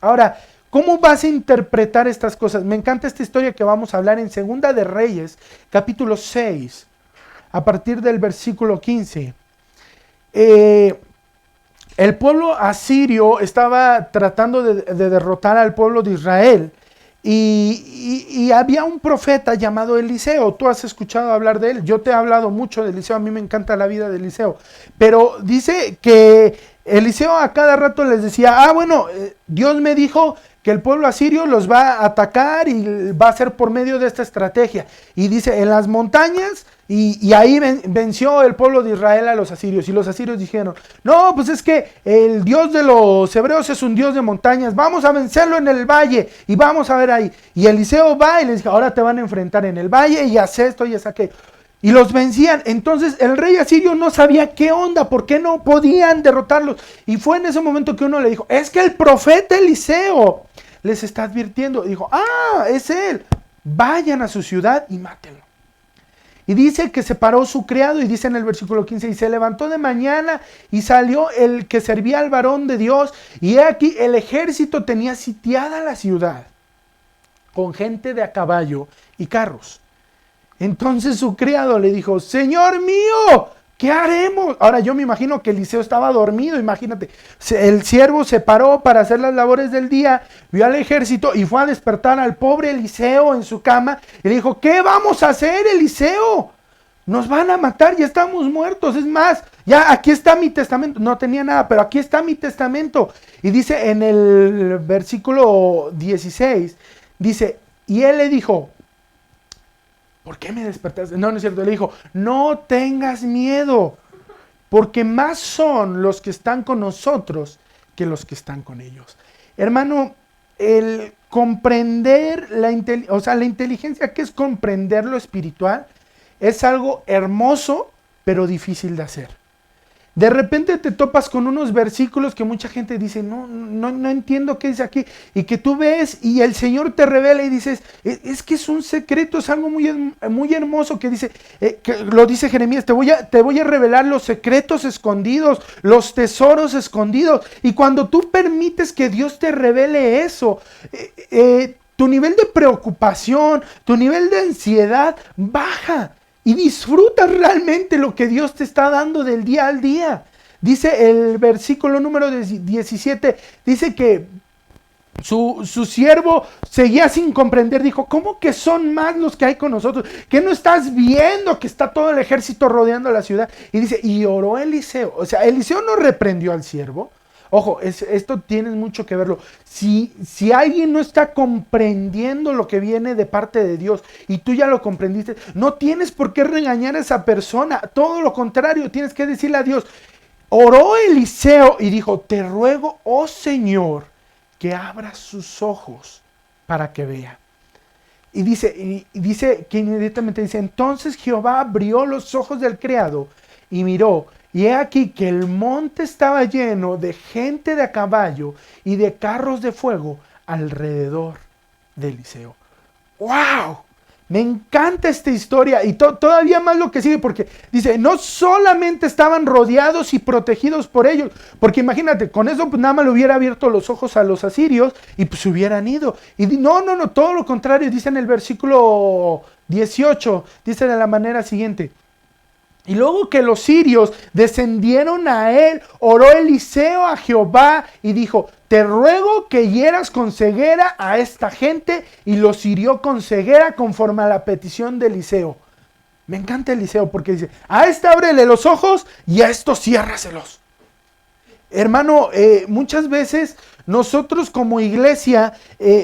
Ahora, ¿cómo vas a interpretar estas cosas? Me encanta esta historia que vamos a hablar en Segunda de Reyes, capítulo 6, a partir del versículo 15. El pueblo asirio estaba tratando de derrotar al pueblo de Israel y había un profeta llamado Eliseo. Tú has escuchado hablar de él. Yo te he hablado mucho de Eliseo. A mí me encanta la vida de Eliseo. Pero dice que Eliseo a cada rato les decía, Dios me dijo que el pueblo asirio los va a atacar y va a ser por medio de esta estrategia. Y dice, en las montañas, y ahí venció el pueblo de Israel a los asirios. Y los asirios dijeron, no, pues es que el Dios de los hebreos es un Dios de montañas. Vamos a vencerlo en el valle y vamos a ver ahí. Y Eliseo va y les dice, ahora te van a enfrentar en el valle y haz esto y haz aquello. Y los vencían. Entonces el rey asirio no sabía qué onda, por qué no podían derrotarlos. Y fue en ese momento que uno le dijo, es que el profeta Eliseo les está advirtiendo. Y dijo, es él. Vayan a su ciudad y mátenlo. Y dice que se paró su criado, y dice en el versículo 15, y se levantó de mañana y salió el que servía al varón de Dios. Y he aquí el ejército tenía sitiada la ciudad con gente de a caballo y carros. Entonces su criado le dijo, Señor mío, ¿qué haremos? Ahora yo me imagino que Eliseo estaba dormido, imagínate. El siervo se paró para hacer las labores del día, vio al ejército y fue a despertar al pobre Eliseo en su cama y le dijo, ¿qué vamos a hacer, Eliseo? Nos van a matar, ya estamos muertos. Es más, ya aquí está mi testamento. No tenía nada, pero aquí está mi testamento. Y dice en el versículo 16, dice, y él le dijo, ¿por qué me despertaste? No es cierto. Le dijo, no tengas miedo, porque más son los que están con nosotros que los que están con ellos. Hermano, el comprender la inteligencia, que es comprender lo espiritual, es algo hermoso, pero difícil de hacer. De repente te topas con unos versículos que mucha gente dice, no entiendo qué dice aquí. Y que tú ves y el Señor te revela y dices, es que es un secreto, es algo muy, muy hermoso que dice, que lo dice Jeremías, te voy a revelar los secretos escondidos, los tesoros escondidos. Y cuando tú permites que Dios te revele eso, tu nivel de preocupación, tu nivel de ansiedad baja. Y disfrutas realmente lo que Dios te está dando del día al día. Dice el versículo número 17, dice que su siervo seguía sin comprender. Dijo, ¿cómo que son más los que hay con nosotros? ¿Que no estás viendo que está todo el ejército rodeando la ciudad? Y dice, y oró Eliseo. O sea, Eliseo no reprendió al siervo. Ojo, esto tienes mucho que verlo. Si alguien no está comprendiendo lo que viene de parte de Dios y tú ya lo comprendiste, no tienes por qué regañar a esa persona. Todo lo contrario, tienes que decirle a Dios. Oró Eliseo y dijo, te ruego, oh Señor, que abra sus ojos para que vea. Y dice que inmediatamente dice, entonces Jehová abrió los ojos del criado y miró. Y he aquí que el monte estaba lleno de gente de a caballo y de carros de fuego alrededor de Eliseo. ¡Wow! Me encanta esta historia y todavía más lo que sigue, porque dice, no solamente estaban rodeados y protegidos por ellos, porque imagínate, con eso pues nada más le hubiera abierto los ojos a los asirios y pues se hubieran ido. Y no, todo lo contrario, dice en el versículo 18, dice de la manera siguiente. Y luego que los sirios descendieron a él, oró Eliseo a Jehová y dijo, te ruego que hieras con ceguera a esta gente, y los hirió con ceguera conforme a la petición de Eliseo. Me encanta Eliseo porque dice, a este ábrele los ojos y a estos ciérraselos. Hermano, muchas veces nosotros como iglesia,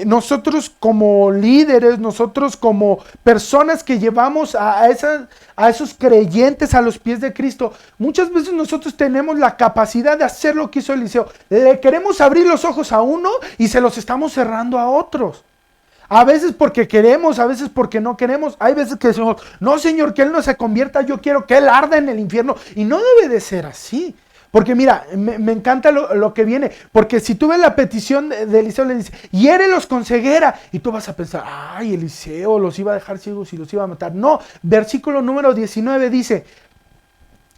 nosotros como líderes, nosotros como personas que llevamos a esos creyentes a los pies de Cristo, muchas veces nosotros tenemos la capacidad de hacer lo que hizo Eliseo. Le queremos abrir los ojos a uno y se los estamos cerrando a otros. A veces porque queremos, a veces porque no queremos. Hay veces que decimos, no Señor, que Él no se convierta, yo quiero que Él arda en el infierno. Y no debe de ser así. Porque mira, me encanta lo que viene. Porque si tú ves la petición de Eliseo, le dice, hiérelos con ceguera. Y tú vas a pensar, ay, Eliseo los iba a dejar ciegos y los iba a matar. No, versículo número 19 dice,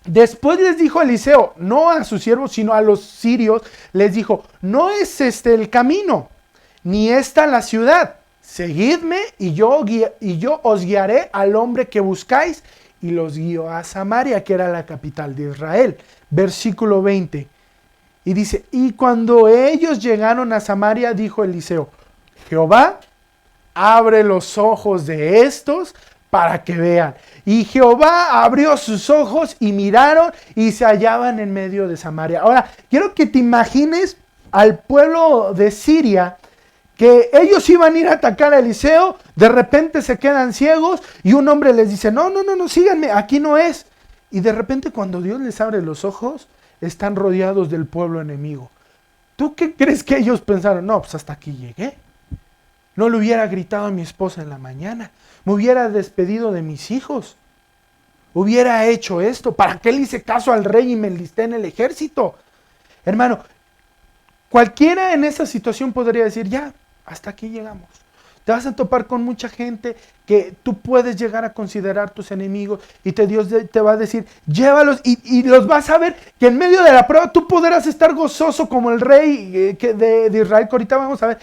después les dijo Eliseo, no a sus siervos, sino a los sirios, les dijo, no es este el camino, ni esta la ciudad. Seguidme y yo os guiaré al hombre que buscáis. Y los guió a Samaria, que era la capital de Israel. Versículo 20. Y dice, y cuando ellos llegaron a Samaria, dijo Eliseo, Jehová, abre los ojos de estos para que vean. Y Jehová abrió sus ojos y miraron y se hallaban en medio de Samaria. Ahora, quiero que te imagines al pueblo de Siria, que ellos iban a ir a atacar a Eliseo, de repente se quedan ciegos y un hombre les dice, no, síganme, aquí no es. Y de repente cuando Dios les abre los ojos, están rodeados del pueblo enemigo. ¿Tú qué crees que ellos pensaron? No, pues hasta aquí llegué. No le hubiera gritado a mi esposa en la mañana, me hubiera despedido de mis hijos, hubiera hecho esto, ¿para qué le hice caso al rey y me enlisté en el ejército? Hermano, cualquiera en esa situación podría decir, ya, hasta aquí llegamos. Te vas a topar con mucha gente que tú puedes llegar a considerar tus enemigos y Dios te va a decir, llévalos y los vas a ver que en medio de la prueba tú podrás estar gozoso como el rey de Israel, que ahorita vamos a ver,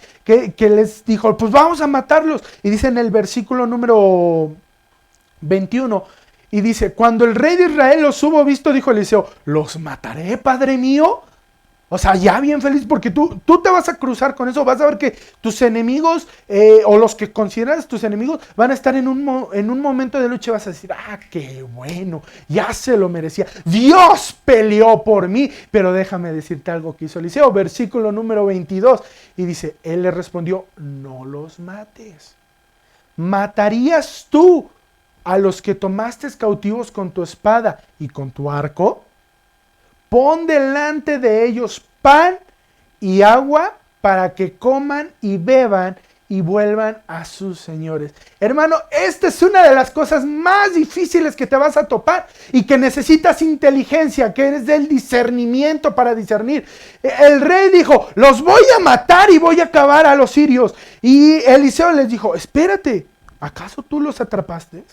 que les dijo, pues vamos a matarlos. Y dice en el versículo número 21, y dice, cuando el rey de Israel los hubo visto, dijo Eliseo, ¿los mataré, padre mío? O sea, ya bien feliz, porque tú te vas a cruzar con eso, vas a ver que tus enemigos, o los que consideras tus enemigos, van a estar en un momento de lucha y vas a decir, qué bueno, ya se lo merecía. Dios peleó por mí, pero déjame decirte algo que hizo Eliseo, versículo número 22, y dice, él le respondió, no los mates. ¿Matarías tú a los que tomaste cautivos con tu espada y con tu arco? Pon delante de ellos pan y agua para que coman y beban y vuelvan a sus señores. Hermano, esta es una de las cosas más difíciles que te vas a topar y que necesitas inteligencia, que eres del discernimiento para discernir. El rey dijo, los voy a matar y voy a acabar a los sirios. Y Eliseo les dijo, espérate, ¿acaso tú los atrapaste?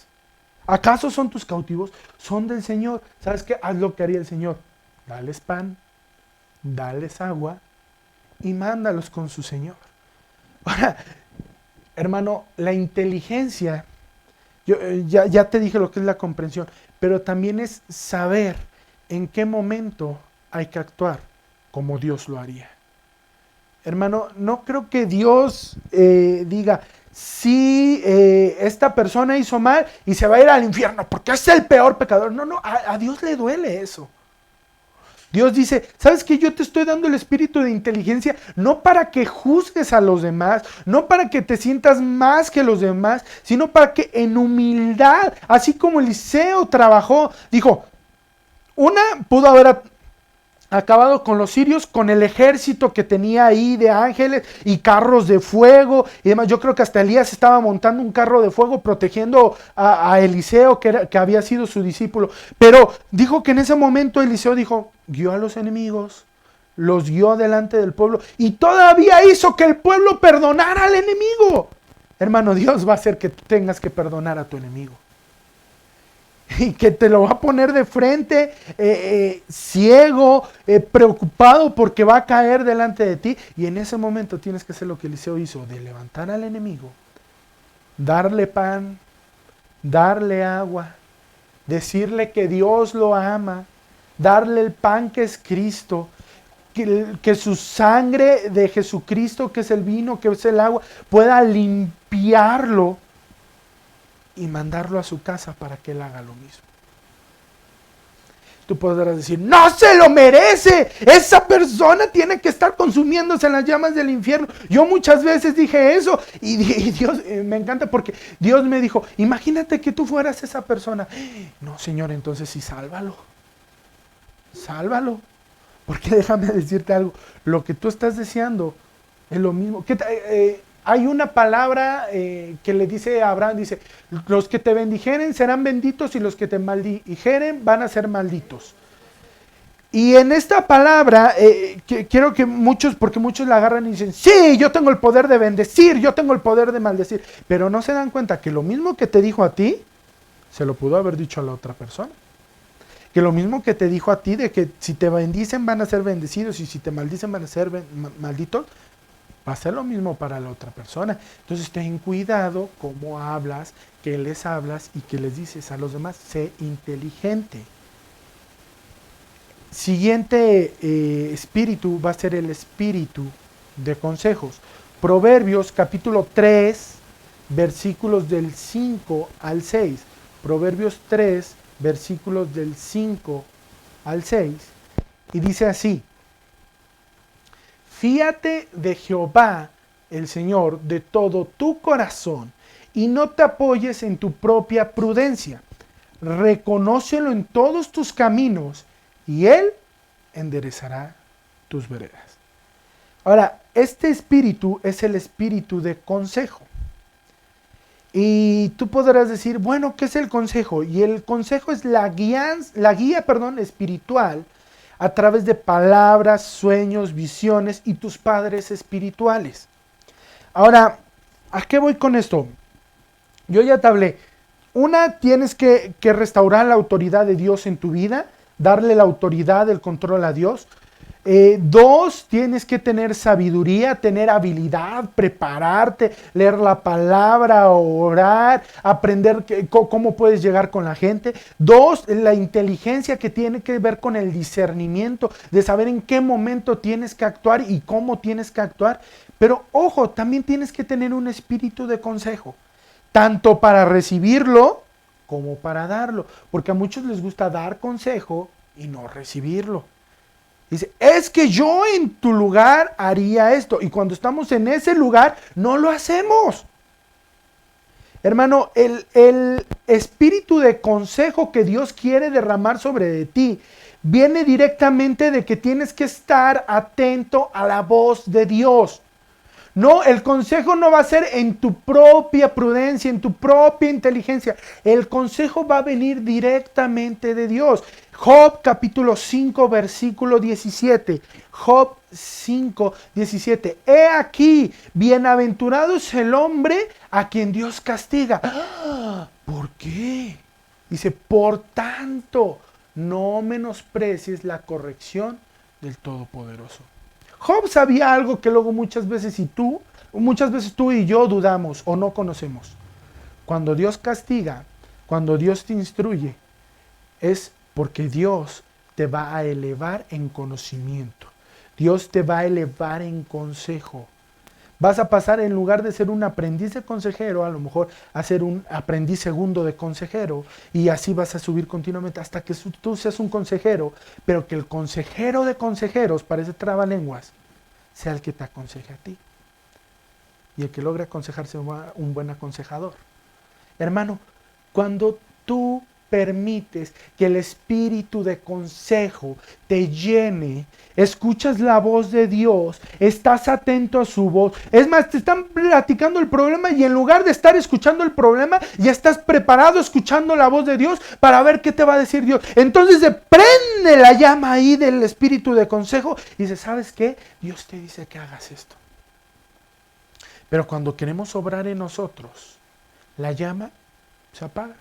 ¿Acaso son tus cautivos? Son del Señor. ¿Sabes qué? Haz lo que haría el Señor. Dales pan, dales agua y mándalos con su Señor. Ahora, hermano, la inteligencia, ya te dije lo que es la comprensión, pero también es saber en qué momento hay que actuar como Dios lo haría. Hermano, no creo que Dios diga, sí, esta persona hizo mal y se va a ir al infierno porque es el peor pecador. No, a Dios le duele eso. Dios dice, ¿sabes qué? Yo te estoy dando el espíritu de inteligencia no para que juzgues a los demás, no para que te sientas más que los demás, sino para que en humildad, así como Eliseo trabajó, dijo, pudo haber acabado con los sirios, con el ejército que tenía ahí de ángeles y carros de fuego y demás. Yo creo que hasta Elías estaba montando un carro de fuego protegiendo a Eliseo, que había sido su discípulo. Pero dijo que en ese momento Eliseo guió a los enemigos, los guió delante del pueblo y todavía hizo que el pueblo perdonara al enemigo. Hermano, Dios va a hacer que tú tengas que perdonar a tu enemigo. Y que te lo va a poner de frente, ciego, preocupado porque va a caer delante de ti. Y en ese momento tienes que hacer lo que Eliseo hizo, de levantar al enemigo, darle pan, darle agua, decirle que Dios lo ama, darle el pan que es Cristo, que su sangre de Jesucristo, que es el vino, que es el agua, pueda limpiarlo y mandarlo a su casa para que él haga lo mismo. Tú podrás decir, ¡no se lo merece! Esa persona tiene que estar consumiéndose en las llamas del infierno. Yo muchas veces dije eso y Dios, me encanta porque Dios me dijo, imagínate que tú fueras esa persona. No, Señor, entonces sí, sálvalo. Sálvalo. Porque déjame decirte algo, lo que tú estás deseando es lo mismo. hay una palabra que le dice a Abraham, dice, los que te bendijeren serán benditos y los que te maldijeren van a ser malditos. Y en esta palabra, quiero que muchos, porque muchos la agarran y dicen, sí, yo tengo el poder de bendecir, yo tengo el poder de maldecir, pero no se dan cuenta que lo mismo que te dijo a ti, se lo pudo haber dicho a la otra persona. Que lo mismo que te dijo a ti, de que si te bendicen van a ser bendecidos y si te maldicen van a ser malditos, va a ser lo mismo para la otra persona. Entonces ten cuidado cómo hablas, qué les hablas y qué les dices a los demás. Sé inteligente. Siguiente espíritu va a ser el espíritu de consejos. Proverbios capítulo 3, versículos del 5 al 6. Proverbios 3, versículos del 5 al 6. Y dice así: Fíate de Jehová, el Señor, de todo tu corazón, y no te apoyes en tu propia prudencia. Reconócelo en todos tus caminos, y Él enderezará tus veredas. Ahora, este espíritu es el espíritu de consejo. Y tú podrás decir, bueno, ¿qué es el consejo? Y el consejo es la guía espiritual a través de palabras, sueños, visiones y tus padres espirituales. Ahora, ¿a qué voy con esto? Yo ya te hablé. Una, tienes que restaurar la autoridad de Dios en tu vida, darle la autoridad, el control a Dios. Dos, tienes que tener sabiduría, tener habilidad, prepararte, leer la palabra, orar, aprender cómo puedes llegar con la gente. Dos, la inteligencia que tiene que ver con el discernimiento, de saber en qué momento tienes que actuar y cómo tienes que actuar. Pero ojo, también tienes que tener un espíritu de consejo, tanto para recibirlo como para darlo, porque a muchos les gusta dar consejo y no recibirlo. Dice, es que yo en tu lugar haría esto. Y cuando estamos en ese lugar, no lo hacemos. Hermano, el espíritu de consejo que Dios quiere derramar sobre de ti viene directamente de que tienes que estar atento a la voz de Dios. No, el consejo no va a ser en tu propia prudencia, en tu propia inteligencia. El consejo va a venir directamente de Dios. Job capítulo 5 versículo 17. Job 5, 17. He aquí, bienaventurado es el hombre a quien Dios castiga. ¿Por qué? Dice, por tanto, no menosprecies la corrección del Todopoderoso. Job sabía algo que luego muchas veces tú y yo dudamos o no conocemos. Cuando Dios castiga, cuando Dios te instruye, es porque Dios te va a elevar en conocimiento. Dios te va a elevar en consejo. Vas a pasar, en lugar de ser un aprendiz de consejero, a lo mejor a ser un aprendiz segundo de consejero, y así vas a subir continuamente hasta que tú seas un consejero, pero que el consejero de consejeros, parece trabalenguas, sea el que te aconseje a ti. Y el que logre aconsejarse un buen aconsejador. Hermano, cuando tú permites que el espíritu de consejo te llene, escuchas la voz de Dios, estás atento a su voz. Es más, te están platicando el problema y en lugar de estar escuchando el problema, ya estás preparado escuchando la voz de Dios para ver qué te va a decir Dios. Entonces se prende la llama ahí del espíritu de consejo y dice, ¿sabes qué? Dios te dice que hagas esto. Pero cuando queremos obrar en nosotros, la llama se apaga.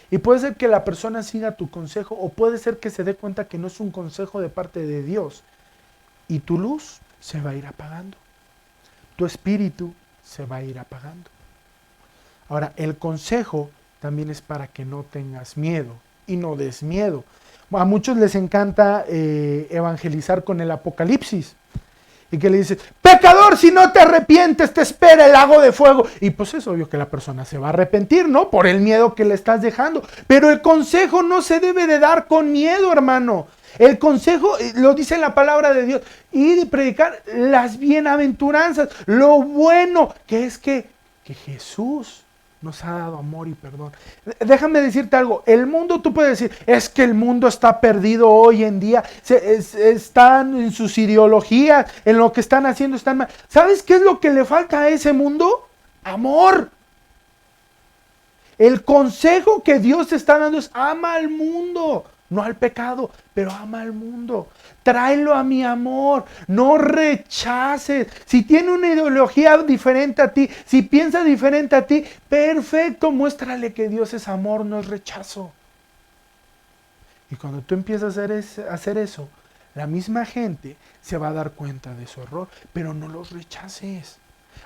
Y puede ser que la persona siga tu consejo o puede ser que se dé cuenta que no es un consejo de parte de Dios y tu luz se va a ir apagando. Tu espíritu se va a ir apagando. Ahora, el consejo también es para que no tengas miedo y no des miedo. A muchos les encanta evangelizar con el Apocalipsis. Y que le dices, pecador, si no te arrepientes, te espera el lago de fuego. Y pues es obvio que la persona se va a arrepentir, ¿no? Por el miedo que le estás dejando. Pero el consejo no se debe de dar con miedo, hermano. El consejo lo dice en la palabra de Dios. Ir y predicar las bienaventuranzas. Lo bueno que es que Jesús nos ha dado amor y perdón. Déjame decirte algo, el mundo, tú puedes decir, es que el mundo está perdido hoy en día, están en sus ideologías, en lo que están haciendo, están mal. ¿Sabes qué es lo que le falta a ese mundo? Amor. El consejo que Dios te está dando es ama al mundo, no al pecado, pero ama al mundo. Tráelo a mi amor, no rechaces. Si tiene una ideología diferente a ti, si piensa diferente a ti, perfecto, muéstrale que Dios es amor, no es rechazo. Y cuando tú empiezas a hacer eso, la misma gente se va a dar cuenta de su error, pero no los rechaces.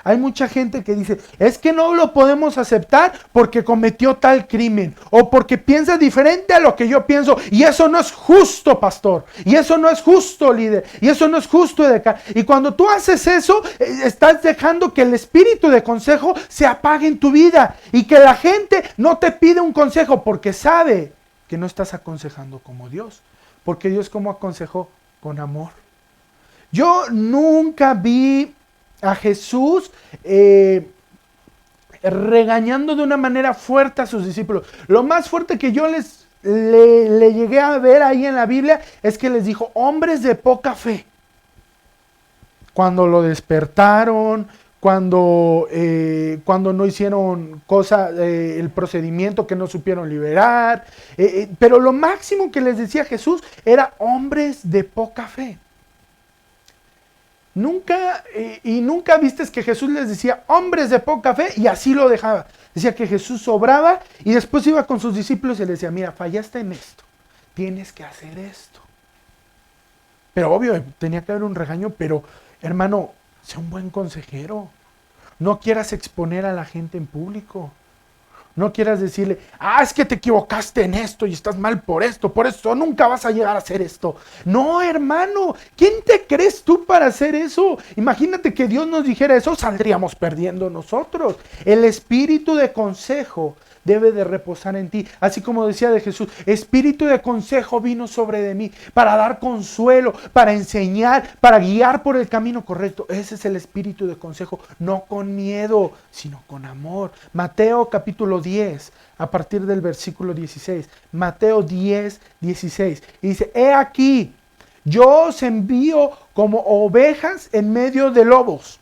Hay mucha gente que dice, es que no lo podemos aceptar porque cometió tal crimen o porque piensa diferente a lo que yo pienso, y eso no es justo, pastor, y eso no es justo, líder, y eso no es justo, decano. Y cuando tú haces eso, estás dejando que el espíritu de consejo se apague en tu vida y que la gente no te pide un consejo porque sabe que no estás aconsejando como Dios, porque Dios como aconsejó con amor. Yo nunca vi a Jesús regañando de una manera fuerte a sus discípulos. Lo más fuerte que yo le llegué a ver ahí en la Biblia es que les dijo, hombres de poca fe. Cuando lo despertaron, cuando no hicieron el procedimiento que no supieron liberar. Pero lo máximo que les decía Jesús era hombres de poca fe. Nunca vistes que Jesús les decía hombres de poca fe y así lo dejaba. Decía que Jesús sobraba y después iba con sus discípulos y les decía, mira, fallaste en esto, tienes que hacer esto. Pero obvio, tenía que haber un regaño, pero hermano, sé un buen consejero. No quieras exponer a la gente en público. No quieras decirle, es que te equivocaste en esto y estás mal por esto, nunca vas a llegar a hacer esto. No, hermano, ¿quién te crees tú para hacer eso? Imagínate que Dios nos dijera eso, saldríamos perdiendo nosotros. El espíritu de consejo debe de reposar en ti. Así como decía de Jesús, espíritu de consejo vino sobre de mí para dar consuelo, para enseñar, para guiar por el camino correcto. Ese es el espíritu de consejo, no con miedo, sino con amor. Mateo capítulo 10, a partir del versículo 16. Mateo 10, 16. Y dice, he aquí, yo os envío como ovejas en medio de lobos.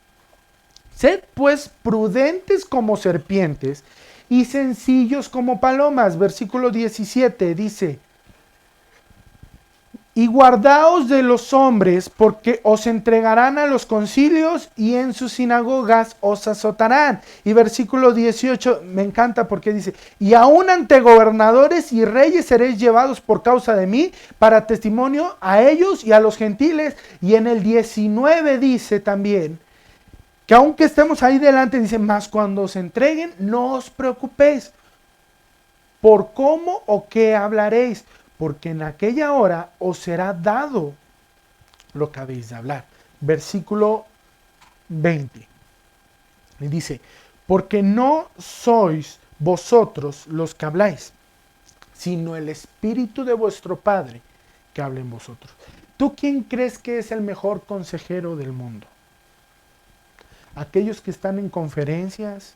Sed pues prudentes como serpientes y sencillos como palomas. Versículo 17 dice, y guardaos de los hombres, porque os entregarán a los concilios y en sus sinagogas os azotarán. Y versículo 18 me encanta porque dice, y aún ante gobernadores y reyes seréis llevados por causa de mí, para testimonio a ellos y a los gentiles. Y en el 19 dice también, que aunque estemos ahí delante, dice, mas cuando os entreguen, no os preocupéis por cómo o qué hablaréis, porque en aquella hora os será dado lo que habéis de hablar. Versículo 20. Y dice, porque no sois vosotros los que habláis, sino el Espíritu de vuestro Padre que habla en vosotros. ¿Tú quién crees que es el mejor consejero del mundo? Aquellos que están en conferencias,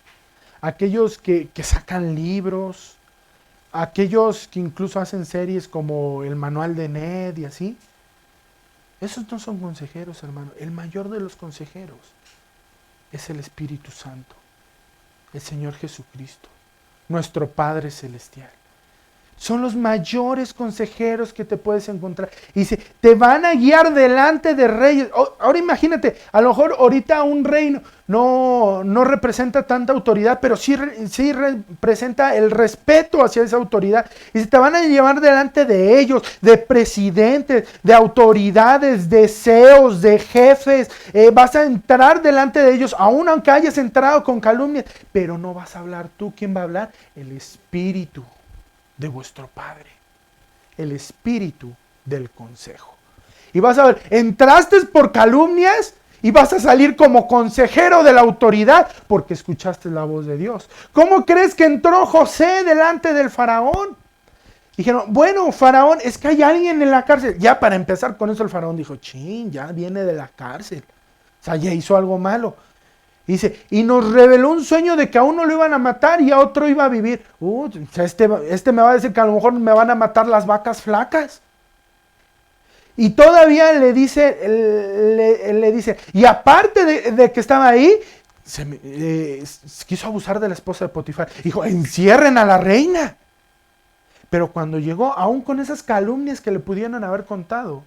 aquellos que sacan libros, aquellos que incluso hacen series como el Manual de Ned y así. Esos no son consejeros, hermano. El mayor de los consejeros es el Espíritu Santo, el Señor Jesucristo, nuestro Padre Celestial. Son los mayores consejeros que te puedes encontrar. Y dice, te van a guiar delante de reyes. Ahora imagínate, a lo mejor ahorita un rey no representa tanta autoridad, pero sí representa el respeto hacia esa autoridad. Y dice, te van a llevar delante de ellos, de presidentes, de autoridades, de CEOs, de jefes. Vas a entrar delante de ellos, aun aunque hayas entrado con calumnias, pero no vas a hablar tú. ¿Quién va a hablar? El Espíritu de vuestro Padre, el espíritu del consejo. Y vas a ver, entraste por calumnias y vas a salir como consejero de la autoridad porque escuchaste la voz de Dios. ¿Cómo crees que entró José delante del faraón? Dijeron, bueno, faraón, es que hay alguien en la cárcel. Ya para empezar con eso el faraón dijo, chin, ya viene de la cárcel. O sea, ya hizo algo malo. Dice, y nos reveló un sueño de que a uno lo iban a matar y a otro iba a vivir. Este me va a decir que a lo mejor me van a matar las vacas flacas. Y todavía le dice, y aparte de que estaba ahí, quiso abusar de la esposa de Potifar. Dijo, encierren a la reina. Pero cuando llegó, aún con esas calumnias que le pudieron haber contado,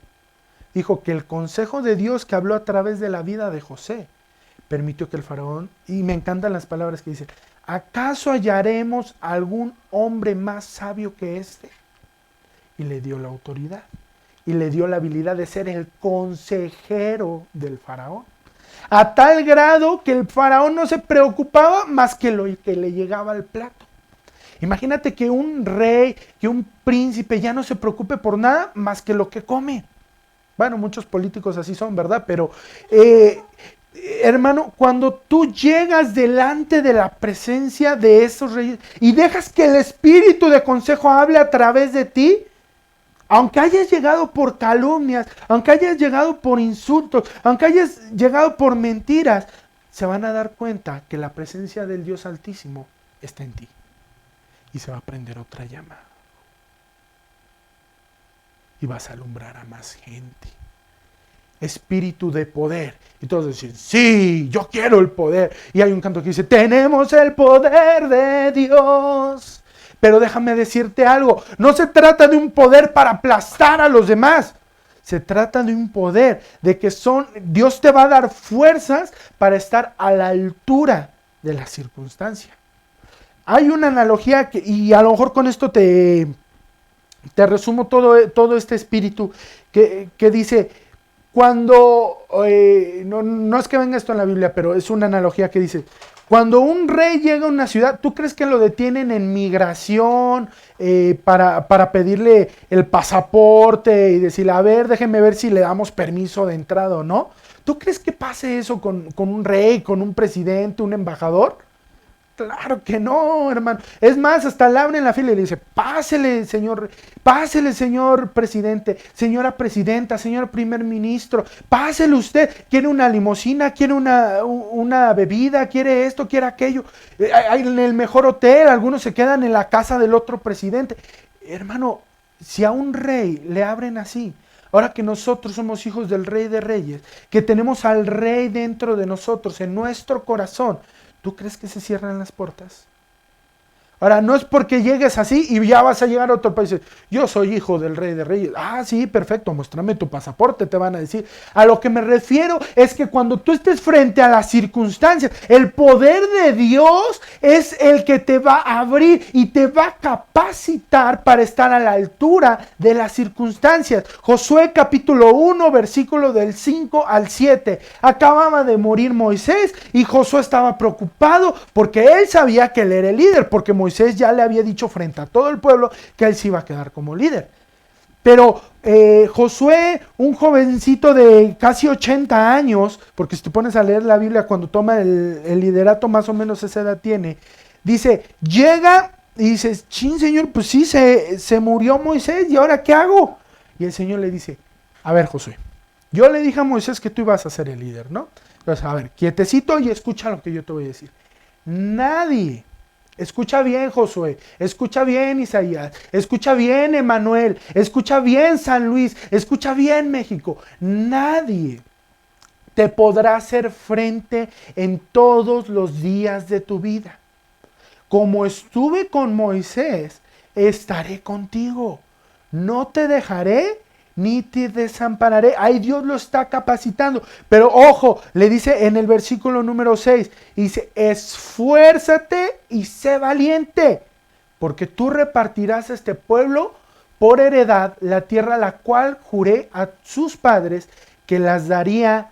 dijo que el consejo de Dios que habló a través de la vida de José permitió que el faraón, y me encantan las palabras que dice, ¿acaso hallaremos algún hombre más sabio que este? Y le dio la autoridad, y le dio la habilidad de ser el consejero del faraón. A tal grado que el faraón no se preocupaba más que lo que le llegaba al plato. Imagínate que un rey, que un príncipe ya no se preocupe por nada más que lo que come. Bueno, muchos políticos así son, ¿verdad? Pero, hermano, cuando tú llegas delante de la presencia de esos reyes y dejas que el espíritu de consejo hable a través de ti, aunque hayas llegado por calumnias, aunque hayas llegado por insultos, aunque hayas llegado por mentiras, se van a dar cuenta que la presencia del Dios Altísimo está en ti. Y se va a prender otra llama. Y vas a alumbrar a más gente. Espíritu de poder. Y todos dicen, sí, yo quiero el poder. Y hay un canto que dice, tenemos el poder de Dios. Pero déjame decirte algo, no se trata de un poder para aplastar a los demás. Se trata de un poder, de que Dios te va a dar fuerzas para estar a la altura de la circunstancia. Hay una analogía, y a lo mejor con esto te resumo todo este espíritu, que dice, cuando, no es que venga esto en la Biblia, pero es una analogía que dice, cuando un rey llega a una ciudad, ¿tú crees que lo detienen en migración para pedirle el pasaporte y decirle, a ver, déjenme ver si le damos permiso de entrada o no? ¿Tú crees que pase eso con un rey, con un presidente, un embajador? Claro que no, hermano. Es más, hasta le abren la fila y le dice, pásele, señor presidente, señora presidenta, señor primer ministro, pásele usted. ¿Quiere una limusina? ¿Quiere una bebida? ¿Quiere esto? ¿Quiere aquello? En el mejor hotel, algunos se quedan en la casa del otro presidente. Hermano, si a un rey le abren así, ahora que nosotros somos hijos del Rey de Reyes, que tenemos al Rey dentro de nosotros, en nuestro corazón, ¿tú crees que se cierran las puertas? Ahora, no es porque llegues así y ya vas a llegar a otro país. Yo soy hijo del Rey de Reyes. Ah, sí, perfecto, muéstrame tu pasaporte, te van a decir. A lo que me refiero es que cuando tú estés frente a las circunstancias, el poder de Dios es el que te va a abrir y te va a capacitar para estar a la altura de las circunstancias. Josué capítulo 1, versículo del 5 al 7. Acababa de morir Moisés y Josué estaba preocupado porque él sabía que él era el líder, porque Moisés ya le había dicho frente a todo el pueblo que él se iba a quedar como líder. Pero Josué, un jovencito de casi 80 años, porque si te pones a leer la Biblia cuando toma el liderato, más o menos esa edad tiene, dice, llega y dice, chin señor, pues sí, se murió Moisés, ¿y ahora qué hago? Y el Señor le dice, a ver Josué, yo le dije a Moisés que tú ibas a ser el líder, ¿no? Entonces, a ver, quietecito y escucha lo que yo te voy a decir. Nadie, escucha bien Josué, escucha bien Isaías, escucha bien Emanuel, escucha bien San Luis, escucha bien México. Nadie te podrá hacer frente en todos los días de tu vida. Como estuve con Moisés, estaré contigo. No te dejaré ni te desampararé. Ahí Dios lo está capacitando. Pero ojo, le dice en el versículo número 6, dice, esfuérzate y sé valiente, porque tú repartirás a este pueblo por heredad la tierra la cual juré a sus padres que las daría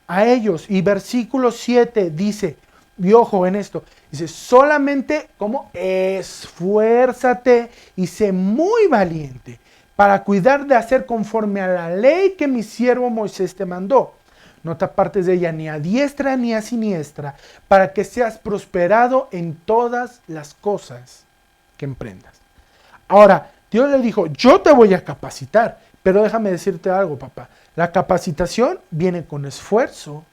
a ellos. Y versículo 7 dice, y ojo en esto, dice, solamente como esfuérzate y sé muy valiente para cuidar de hacer conforme a la ley que mi siervo Moisés te mandó. No te apartes de ella ni a diestra ni a siniestra, para que seas prosperado en todas las cosas que emprendas. Ahora, Dios le dijo, yo te voy a capacitar, pero déjame decirte algo, papá. La capacitación viene con esfuerzo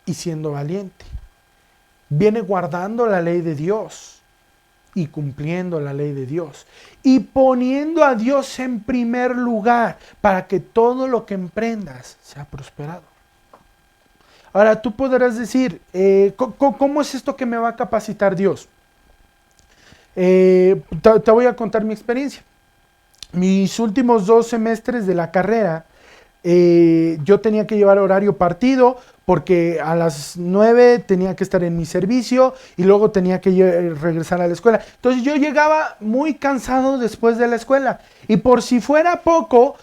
y siendo valiente. viene guardando la ley de Dios y cumpliendo la ley de Dios y poniendo a Dios en primer lugar para que todo lo que emprendas sea prosperado. Ahora tú podrás decir, ¿cómo es esto que me va a capacitar Dios? Te voy a contar mi experiencia. Mis últimos 2 semestres de la carrera, yo tenía que llevar horario partido porque a las 9 tenía que estar en mi servicio y luego tenía que regresar a la escuela. Entonces yo llegaba muy cansado después de la escuela y por si fuera poco,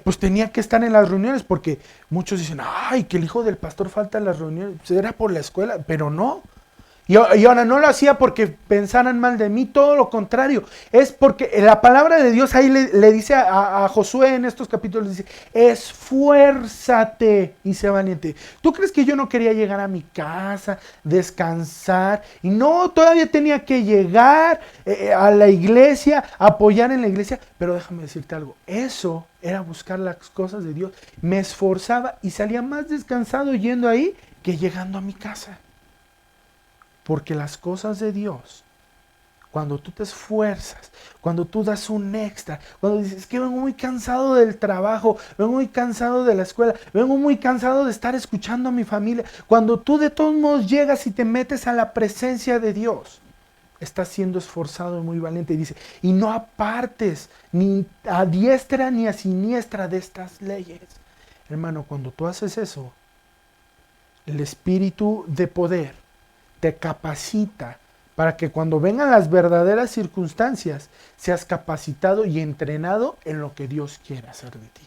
pues tenía que estar en las reuniones porque muchos dicen, ay, que el hijo del pastor falta en las reuniones, pues era por la escuela, pero no. Y ahora no lo hacía porque pensaran mal de mí, todo lo contrario. Es porque la palabra de Dios ahí le dice a Josué en estos capítulos, dice, esfuérzate y sé valiente. ¿Tú crees que yo no quería llegar a mi casa, descansar? Y no, todavía tenía que llegar a la iglesia, apoyar en la iglesia. Pero déjame decirte algo, eso era buscar las cosas de Dios. Me esforzaba y salía más descansado yendo ahí que llegando a mi casa. Porque las cosas de Dios, cuando tú te esfuerzas, cuando tú das un extra, cuando dices que vengo muy cansado del trabajo, vengo muy cansado de la escuela, vengo muy cansado de estar escuchando a mi familia, cuando tú de todos modos llegas y te metes a la presencia de Dios, estás siendo esforzado y muy valiente. Y dice, y no apartes ni a diestra ni a siniestra de estas leyes. Hermano, cuando tú haces eso, el espíritu de poder te capacita para que cuando vengan las verdaderas circunstancias seas capacitado y entrenado en lo que Dios quiere hacer de ti.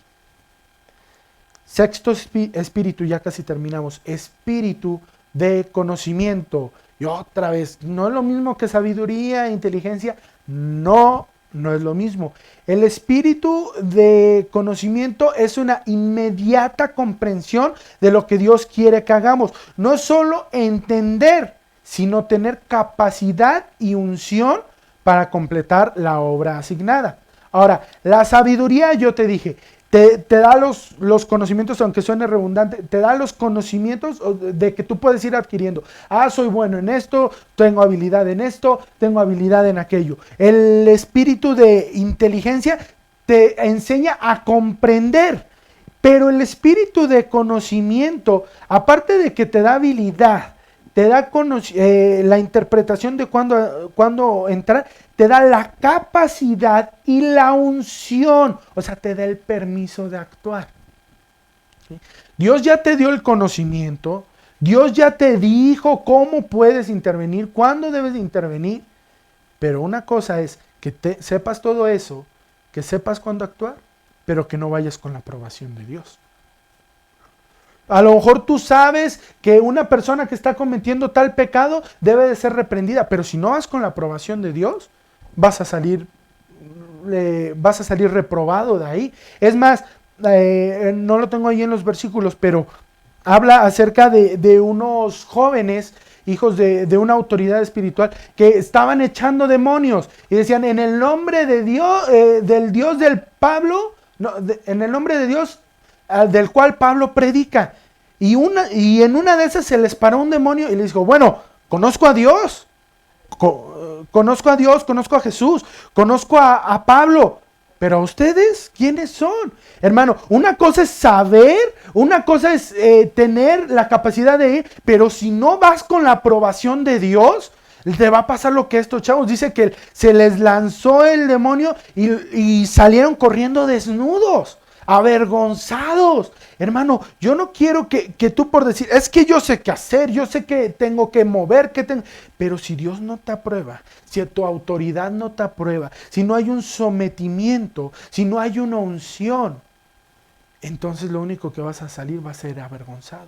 Sexto espíritu, ya casi terminamos, espíritu de conocimiento. Y otra vez, no es lo mismo que sabiduría e inteligencia, no es lo mismo. El espíritu de conocimiento es una inmediata comprensión de lo que Dios quiere que hagamos. No es solo entender, sino tener capacidad y unción para completar la obra asignada. Ahora, la sabiduría, yo te dije, te da los conocimientos, aunque suene redundante, te da los conocimientos de que tú puedes ir adquiriendo. Ah, soy bueno en esto, tengo habilidad en esto, tengo habilidad en aquello. El espíritu de inteligencia te enseña a comprender, pero el espíritu de conocimiento, aparte de que te da habilidad, te da la interpretación de cuándo entrar, te da la capacidad y la unción, o sea, te da el permiso de actuar. ¿Sí? Dios ya te dio el conocimiento, Dios ya te dijo cómo puedes intervenir, cuándo debes de intervenir, pero una cosa es que sepas todo eso, que sepas cuándo actuar, pero que no vayas con la aprobación de Dios. A lo mejor tú sabes que una persona que está cometiendo tal pecado debe de ser reprendida, pero si no vas con la aprobación de Dios, vas a salir reprobado de ahí. Es más, no lo tengo ahí en los versículos, pero habla acerca de unos jóvenes, hijos de una autoridad espiritual, que estaban echando demonios y decían, en el nombre de Dios, del Dios del Pablo, no, en el nombre de Dios del cual Pablo predica. Y en una de esas se les paró un demonio y les dijo, bueno, conozco a Dios, conozco a Dios, conozco a Jesús, conozco a Pablo, pero a ustedes, ¿quiénes son? Hermano, una cosa es saber, una cosa es tener la capacidad de ir, pero si no vas con la aprobación de Dios, te va a pasar lo que estos chavos, dice que se les lanzó el demonio y salieron corriendo desnudos, avergonzados. Hermano, yo no quiero que tú por decir, es que yo sé qué hacer, yo sé que tengo que mover, pero si Dios no te aprueba, si tu autoridad no te aprueba, si no hay un sometimiento, si no hay una unción, entonces lo único que vas a salir va a ser avergonzado.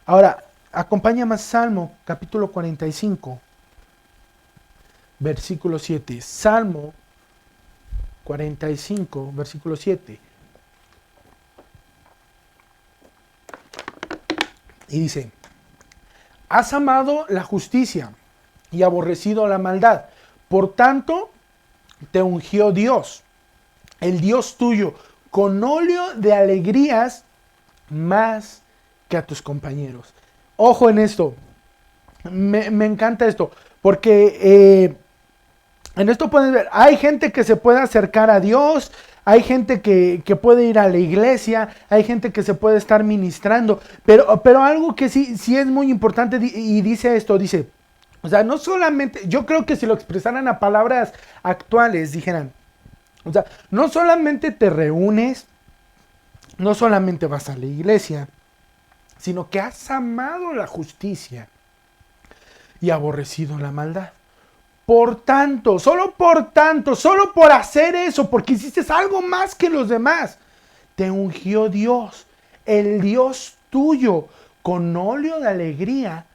Ahora, acompáñame a Salmo capítulo 45, versículo 7. Salmo 45, versículo 7. Y dice, has amado la justicia y aborrecido la maldad. Por tanto, te ungió Dios, el Dios tuyo, con óleo de alegrías más que a tus compañeros. Ojo en esto. me encanta esto, porque en esto pueden ver, hay gente que se puede acercar a Dios, hay gente que puede ir a la iglesia, hay gente que se puede estar ministrando, pero algo que sí es muy importante y dice esto, dice, o sea, no solamente, yo creo que si lo expresaran a palabras actuales, dijeran, o sea, no solamente te reúnes, no solamente vas a la iglesia, sino que has amado la justicia y aborrecido la maldad. Por tanto, solo por hacer eso, porque hiciste algo más que los demás, te ungió Dios, el Dios tuyo, con óleo de alegría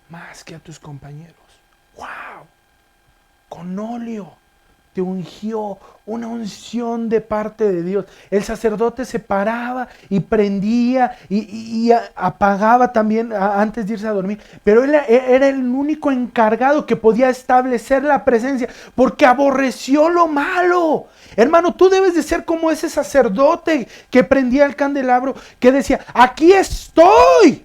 más que a tus compañeros. ¡Wow! Con óleo. Te ungió, una unción de parte de Dios. El sacerdote se paraba y prendía y apagaba también antes de irse a dormir. Pero él era el único encargado que podía establecer la presencia porque aborreció lo malo. Hermano, tú debes de ser como ese sacerdote que prendía el candelabro, que decía, aquí estoy.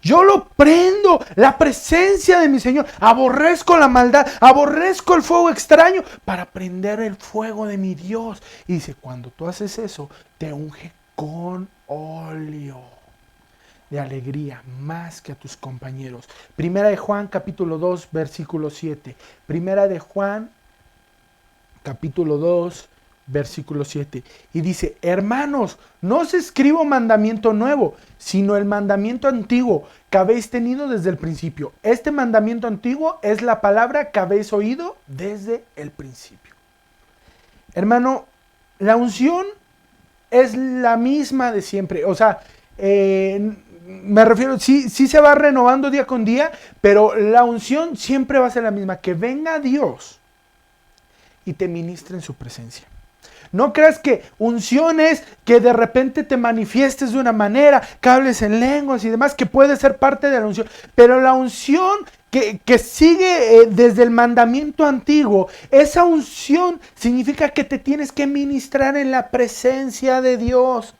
Yo lo prendo, la presencia de mi Señor. Aborrezco la maldad, aborrezco el fuego extraño para prender el fuego de mi Dios. Y dice, cuando tú haces eso, te unge con óleo de alegría más que a tus compañeros. Primera de Juan capítulo 2 versículo 7. Primera de Juan capítulo 2 versículo 7. Y dice, hermanos, no os escribo mandamiento nuevo, sino el mandamiento antiguo que habéis tenido desde el principio. Este mandamiento antiguo es la palabra que habéis oído desde el principio. Hermano, la unción es la misma de siempre. O sea, me refiero, sí se va renovando día con día, pero la unción siempre va a ser la misma. Que venga Dios y te ministre en su presencia. No creas que unción es que de repente te manifiestes de una manera, que hables en lenguas y demás, que puede ser parte de la unción. Pero la unción que sigue desde el mandamiento antiguo, esa unción significa que te tienes que ministrar en la presencia de Dios.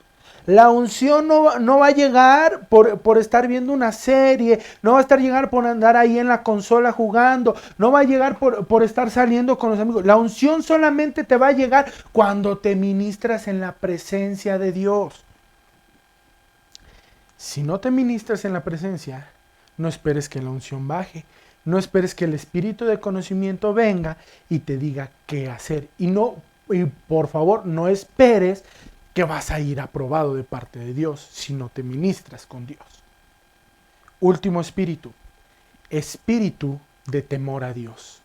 La unción no va a llegar por estar viendo una serie, no va a llegar por andar ahí en la consola jugando, no va a llegar por estar saliendo con los amigos. La unción solamente te va a llegar cuando te ministras en la presencia de Dios. Si no te ministras en la presencia, no esperes que la unción baje. No esperes que el espíritu de conocimiento venga y te diga qué hacer. Y por favor, no esperes que vas a ir aprobado de parte de Dios si no te ministras con Dios. Último espíritu, espíritu de temor a Dios.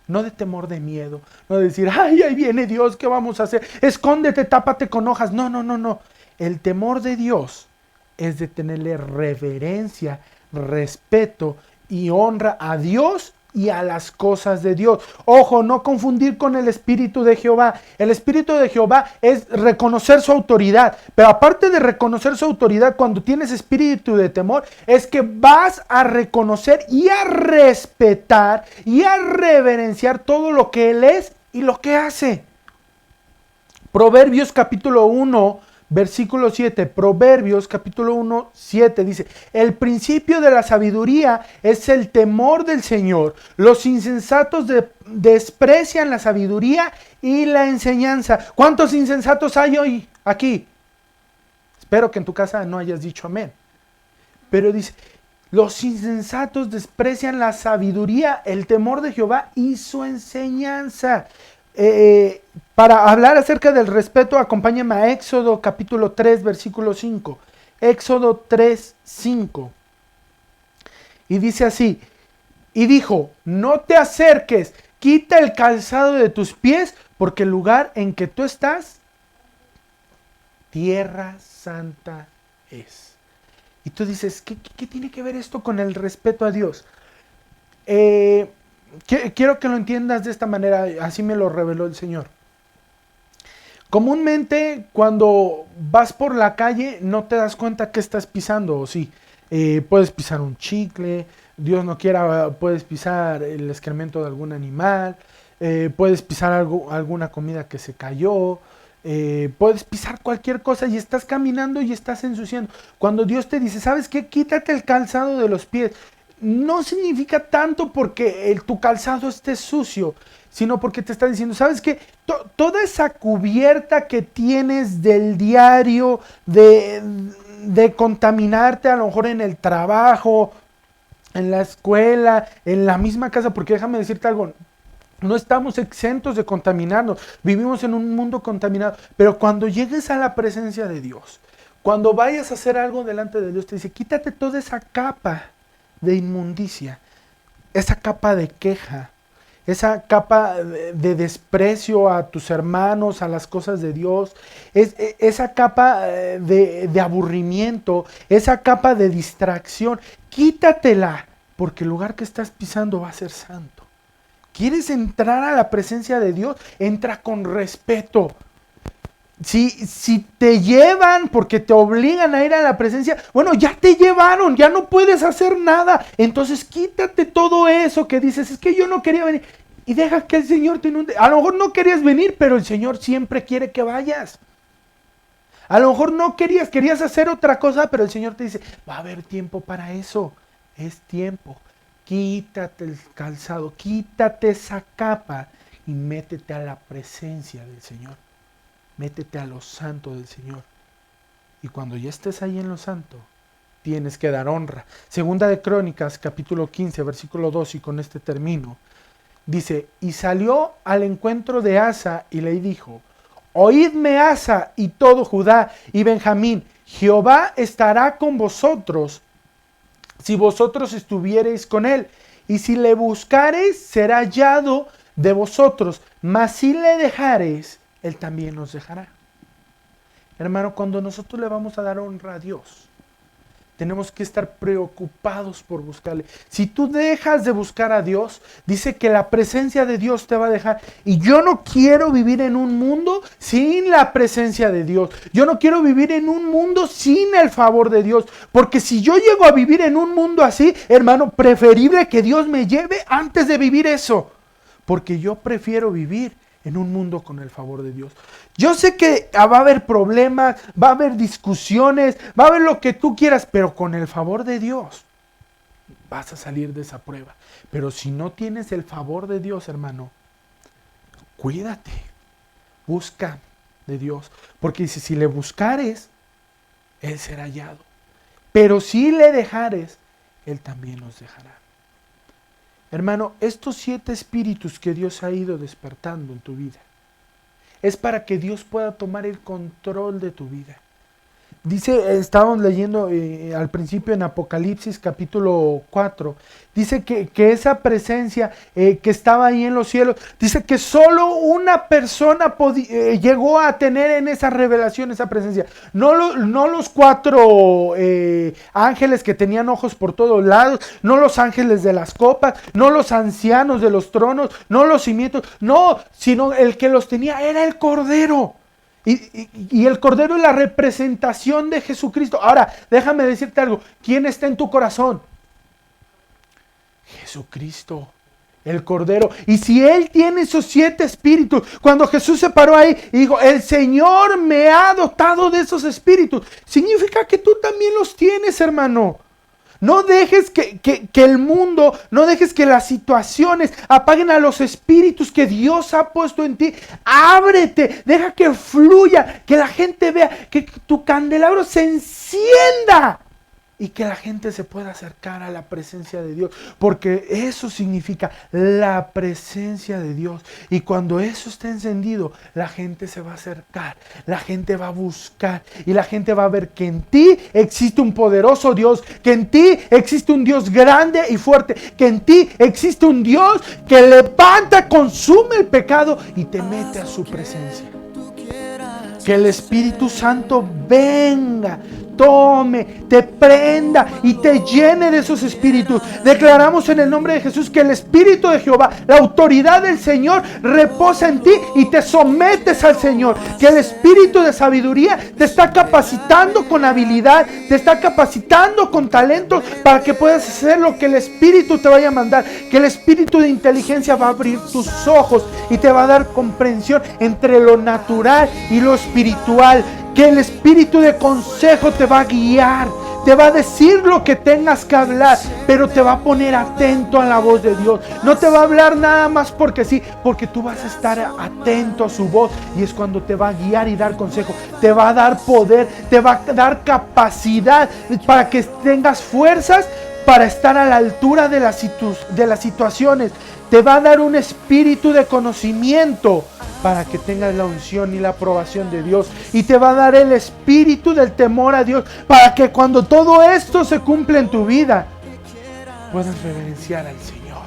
No de temor de miedo, no de decir, ay, ahí viene Dios, ¿qué vamos a hacer? Escóndete, tápate con hojas. No. El temor de Dios es de tenerle reverencia, respeto y honra a Dios y a las cosas de Dios. Ojo, no confundir con el Espíritu de Jehová. El Espíritu de Jehová es reconocer su autoridad. Pero aparte de reconocer su autoridad, cuando tienes espíritu de temor, es que vas a reconocer y a respetar y a reverenciar todo lo que Él es y lo que hace. Proverbios capítulo 1, versículo 7, Proverbios capítulo 1, 7 dice, el principio de la sabiduría es el temor del Señor. Los insensatos desprecian la sabiduría y la enseñanza. ¿Cuántos insensatos hay hoy aquí? Espero que en tu casa no hayas dicho amén. Pero dice, los insensatos desprecian la sabiduría, el temor de Jehová y su enseñanza. Para hablar acerca del respeto, acompáñame a Éxodo capítulo 3, versículo 5. Éxodo 3, 5. Y dice así, y dijo, no te acerques, quita el calzado de tus pies, porque el lugar en que tú estás, tierra santa es. Y tú dices, ¿qué tiene que ver esto con el respeto a Dios? Quiero que lo entiendas de esta manera, así me lo reveló el Señor. Comúnmente cuando vas por la calle no te das cuenta que estás pisando, o sí. Puedes pisar un chicle, Dios no quiera, puedes pisar el excremento de algún animal, puedes pisar alguna comida que se cayó, puedes pisar cualquier cosa y estás caminando y estás ensuciando. Cuando Dios te dice, ¿sabes qué? Quítate el calzado de los pies. no significa tanto porque tu calzado esté sucio, sino porque te está diciendo, ¿sabes qué? Toda esa cubierta que tienes del diario, de contaminarte a lo mejor en el trabajo, en la escuela, en la misma casa, porque déjame decirte algo, no estamos exentos de contaminarnos, vivimos en un mundo contaminado, pero cuando llegues a la presencia de Dios, cuando vayas a hacer algo delante de Dios, te dice, quítate toda esa capa de inmundicia, esa capa de queja, esa capa de desprecio a tus hermanos, a las cosas de Dios, esa capa de aburrimiento, esa capa de distracción, quítatela, porque el lugar que estás pisando va a ser santo. ¿Quieres entrar a la presencia de Dios? Entra con respeto. Si te llevan porque te obligan a ir a la presencia, bueno, ya te llevaron, ya no puedes hacer nada. Entonces quítate todo eso que dices, es que yo no quería venir. Y deja que el Señor te inunde. A lo mejor no querías venir, pero el Señor siempre quiere que vayas. A lo mejor no querías hacer otra cosa, pero el Señor te dice, va a haber tiempo para eso. Es tiempo. Quítate el calzado, quítate esa capa y métete a la presencia del Señor. Métete a lo santo del Señor. Y cuando ya estés ahí en lo santo, tienes que dar honra. Segunda de Crónicas, capítulo 15, versículo 2, y con este termino. Dice, y salió al encuentro de Asa y le dijo, oídme Asa y todo Judá y Benjamín, Jehová estará con vosotros si vosotros estuviereis con él. Y si le buscareis, será hallado de vosotros. Mas si le dejareis, él también os dejará. Hermano, cuando nosotros le vamos a dar honra a Dios, tenemos que estar preocupados por buscarle. Si tú dejas de buscar a Dios, dice que la presencia de Dios te va a dejar. Y yo no quiero vivir en un mundo sin la presencia de Dios. Yo no quiero vivir en un mundo sin el favor de Dios. Porque si yo llego a vivir en un mundo así, hermano, preferible que Dios me lleve antes de vivir eso. Porque yo prefiero vivir en un mundo con el favor de Dios. Yo sé que va a haber problemas, va a haber discusiones, va a haber lo que tú quieras, pero con el favor de Dios vas a salir de esa prueba. Pero si no tienes el favor de Dios, hermano, cuídate, busca de Dios, porque dice, si le buscares, Él será hallado. Pero si le dejares, Él también nos dejará. Hermano, estos 7 espíritus que Dios ha ido despertando en tu vida, es para que Dios pueda tomar el control de tu vida. Dice, estábamos leyendo al principio en Apocalipsis capítulo 4, dice que esa presencia que estaba ahí en los cielos, dice que solo una persona llegó a tener en esa revelación, esa presencia. No los 4 ángeles que tenían ojos por todos lados, no los ángeles de las copas, no los ancianos de los tronos, no los cimientos, no, sino el que los tenía era el Cordero. Y el Cordero es la representación de Jesucristo. Ahora, déjame decirte algo. ¿Quién está en tu corazón? Jesucristo, el Cordero. Y si Él tiene esos 7 espíritus, cuando Jesús se paró ahí y dijo, el Señor me ha dotado de esos espíritus, significa que tú también los tienes, hermano. No dejes que el mundo, no dejes que las situaciones apaguen a los espíritus que Dios ha puesto en ti. Ábrete, deja que fluya, que la gente vea, que tu candelabro se encienda y que la gente se pueda acercar a la presencia de Dios. Porque eso significa la presencia de Dios. Y cuando eso está encendido, la gente se va a acercar, la gente va a buscar y la gente va a ver que en ti existe un poderoso Dios, que en ti existe un Dios grande y fuerte, que en ti existe un Dios que levanta, consume el pecado y te mete a su presencia. Que el Espíritu Santo venga, tome, te prenda y te llene de esos espíritus. Declaramos en el nombre de Jesús que el Espíritu de Jehová, la autoridad del Señor, reposa en ti y te sometes al Señor. Que el Espíritu de sabiduría te está capacitando con habilidad, te está capacitando con talentos para que puedas hacer lo que el Espíritu te vaya a mandar. Que el Espíritu de inteligencia va a abrir tus ojos y te va a dar comprensión entre lo natural y lo espiritual. Que el Espíritu de consejo te va a guiar, te va a decir lo que tengas que hablar, pero te va a poner atento a la voz de Dios. No te va a hablar nada más porque sí, porque tú vas a estar atento a su voz, y es cuando te va a guiar y dar consejo, te va a dar poder, te va a dar capacidad para que tengas fuerzas para estar a la altura de las situaciones. Te va a dar un espíritu de conocimiento para que tengas la unción y la aprobación de Dios. Y te va a dar el espíritu del temor a Dios para que cuando todo esto se cumpla en tu vida, puedas reverenciar al Señor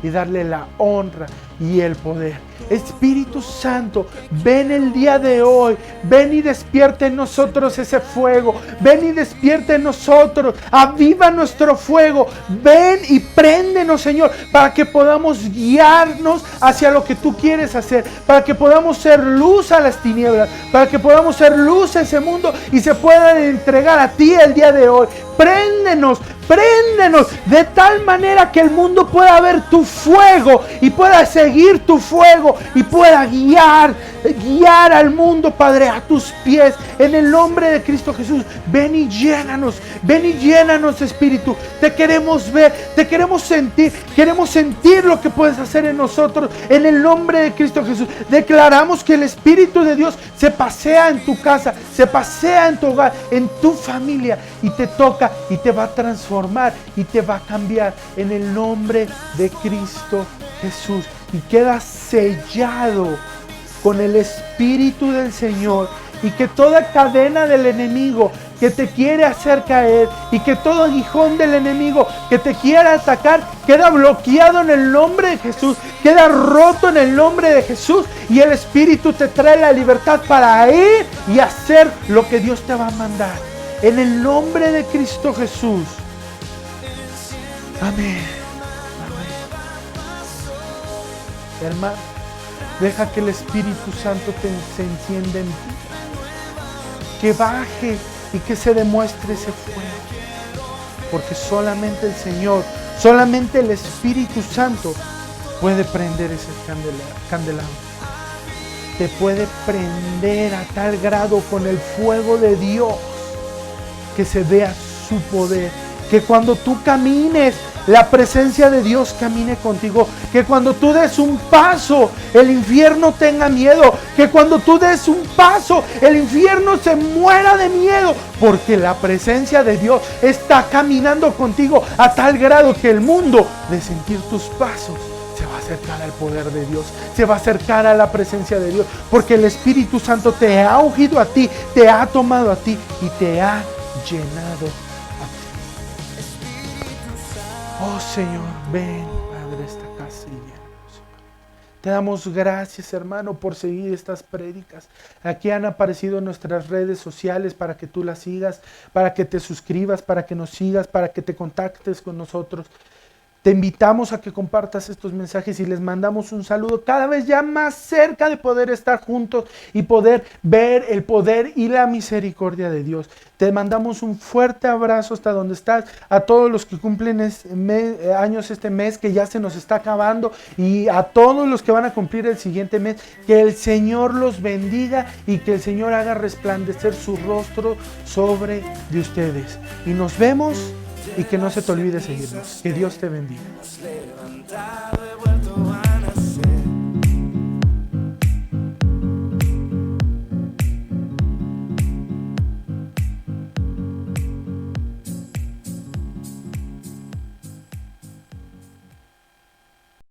y darle la honra y el poder. Espíritu Santo, ven el día de hoy, ven y despierta en nosotros ese fuego, ven y despierta en nosotros, aviva nuestro fuego, ven y préndenos, Señor, para que podamos guiarnos hacia lo que tú quieres hacer, para que podamos ser luz a las tinieblas, para que podamos ser luz a ese mundo y se puedan entregar a ti el día de hoy. Préndenos de tal manera que el mundo pueda ver tu fuego y pueda seguir tu fuego y pueda guiar al mundo, Padre, a tus pies, en el nombre de Cristo Jesús. Ven y llénanos, Espíritu. Te queremos ver, te queremos sentir lo que puedes hacer en nosotros, en el nombre de Cristo Jesús. Declaramos que el Espíritu de Dios se pasea en tu casa, se pasea en tu hogar, en tu familia, y te toca y te va a transformar y te va a cambiar en el nombre de Cristo Jesús. Y quedas sellado con el Espíritu del Señor, y que toda cadena del enemigo que te quiere hacer caer y que todo aguijón del enemigo que te quiera atacar queda bloqueado en el nombre de Jesús, queda roto en el nombre de Jesús, y el Espíritu te trae la libertad para ir y hacer lo que Dios te va a mandar en el nombre de Cristo Jesús. Amén. Hermano, deja que el Espíritu Santo se encienda en ti, que baje y que se demuestre ese fuego, porque solamente el Señor, solamente el Espíritu Santo puede prender ese candelabro. Te puede prender a tal grado con el fuego de Dios que se vea su poder, que cuando tú camines, la presencia de Dios camine contigo, que cuando tú des un paso, el infierno tenga miedo, que cuando tú des un paso, el infierno se muera de miedo, porque la presencia de Dios está caminando contigo a tal grado que el mundo, de sentir tus pasos, se va a acercar al poder de Dios, se va a acercar a la presencia de Dios, porque el Espíritu Santo te ha ungido a ti, te ha tomado a ti y te ha llenado. Oh Señor, ven, Padre, esta casa y llénanos, Señor. Te damos gracias, hermano, por seguir estas prédicas. Aquí han aparecido nuestras redes sociales para que tú las sigas, para que te suscribas, para que nos sigas, para que te contactes con nosotros. Te invitamos a que compartas estos mensajes y les mandamos un saludo cada vez ya más cerca de poder estar juntos y poder ver el poder y la misericordia de Dios. Te mandamos un fuerte abrazo hasta donde estás, a todos los que cumplen años este mes, que ya se nos está acabando, y a todos los que van a cumplir el siguiente mes, que el Señor los bendiga y que el Señor haga resplandecer su rostro sobre de ustedes. Y nos vemos. Y que no se te olvide seguirnos. Que Dios te bendiga.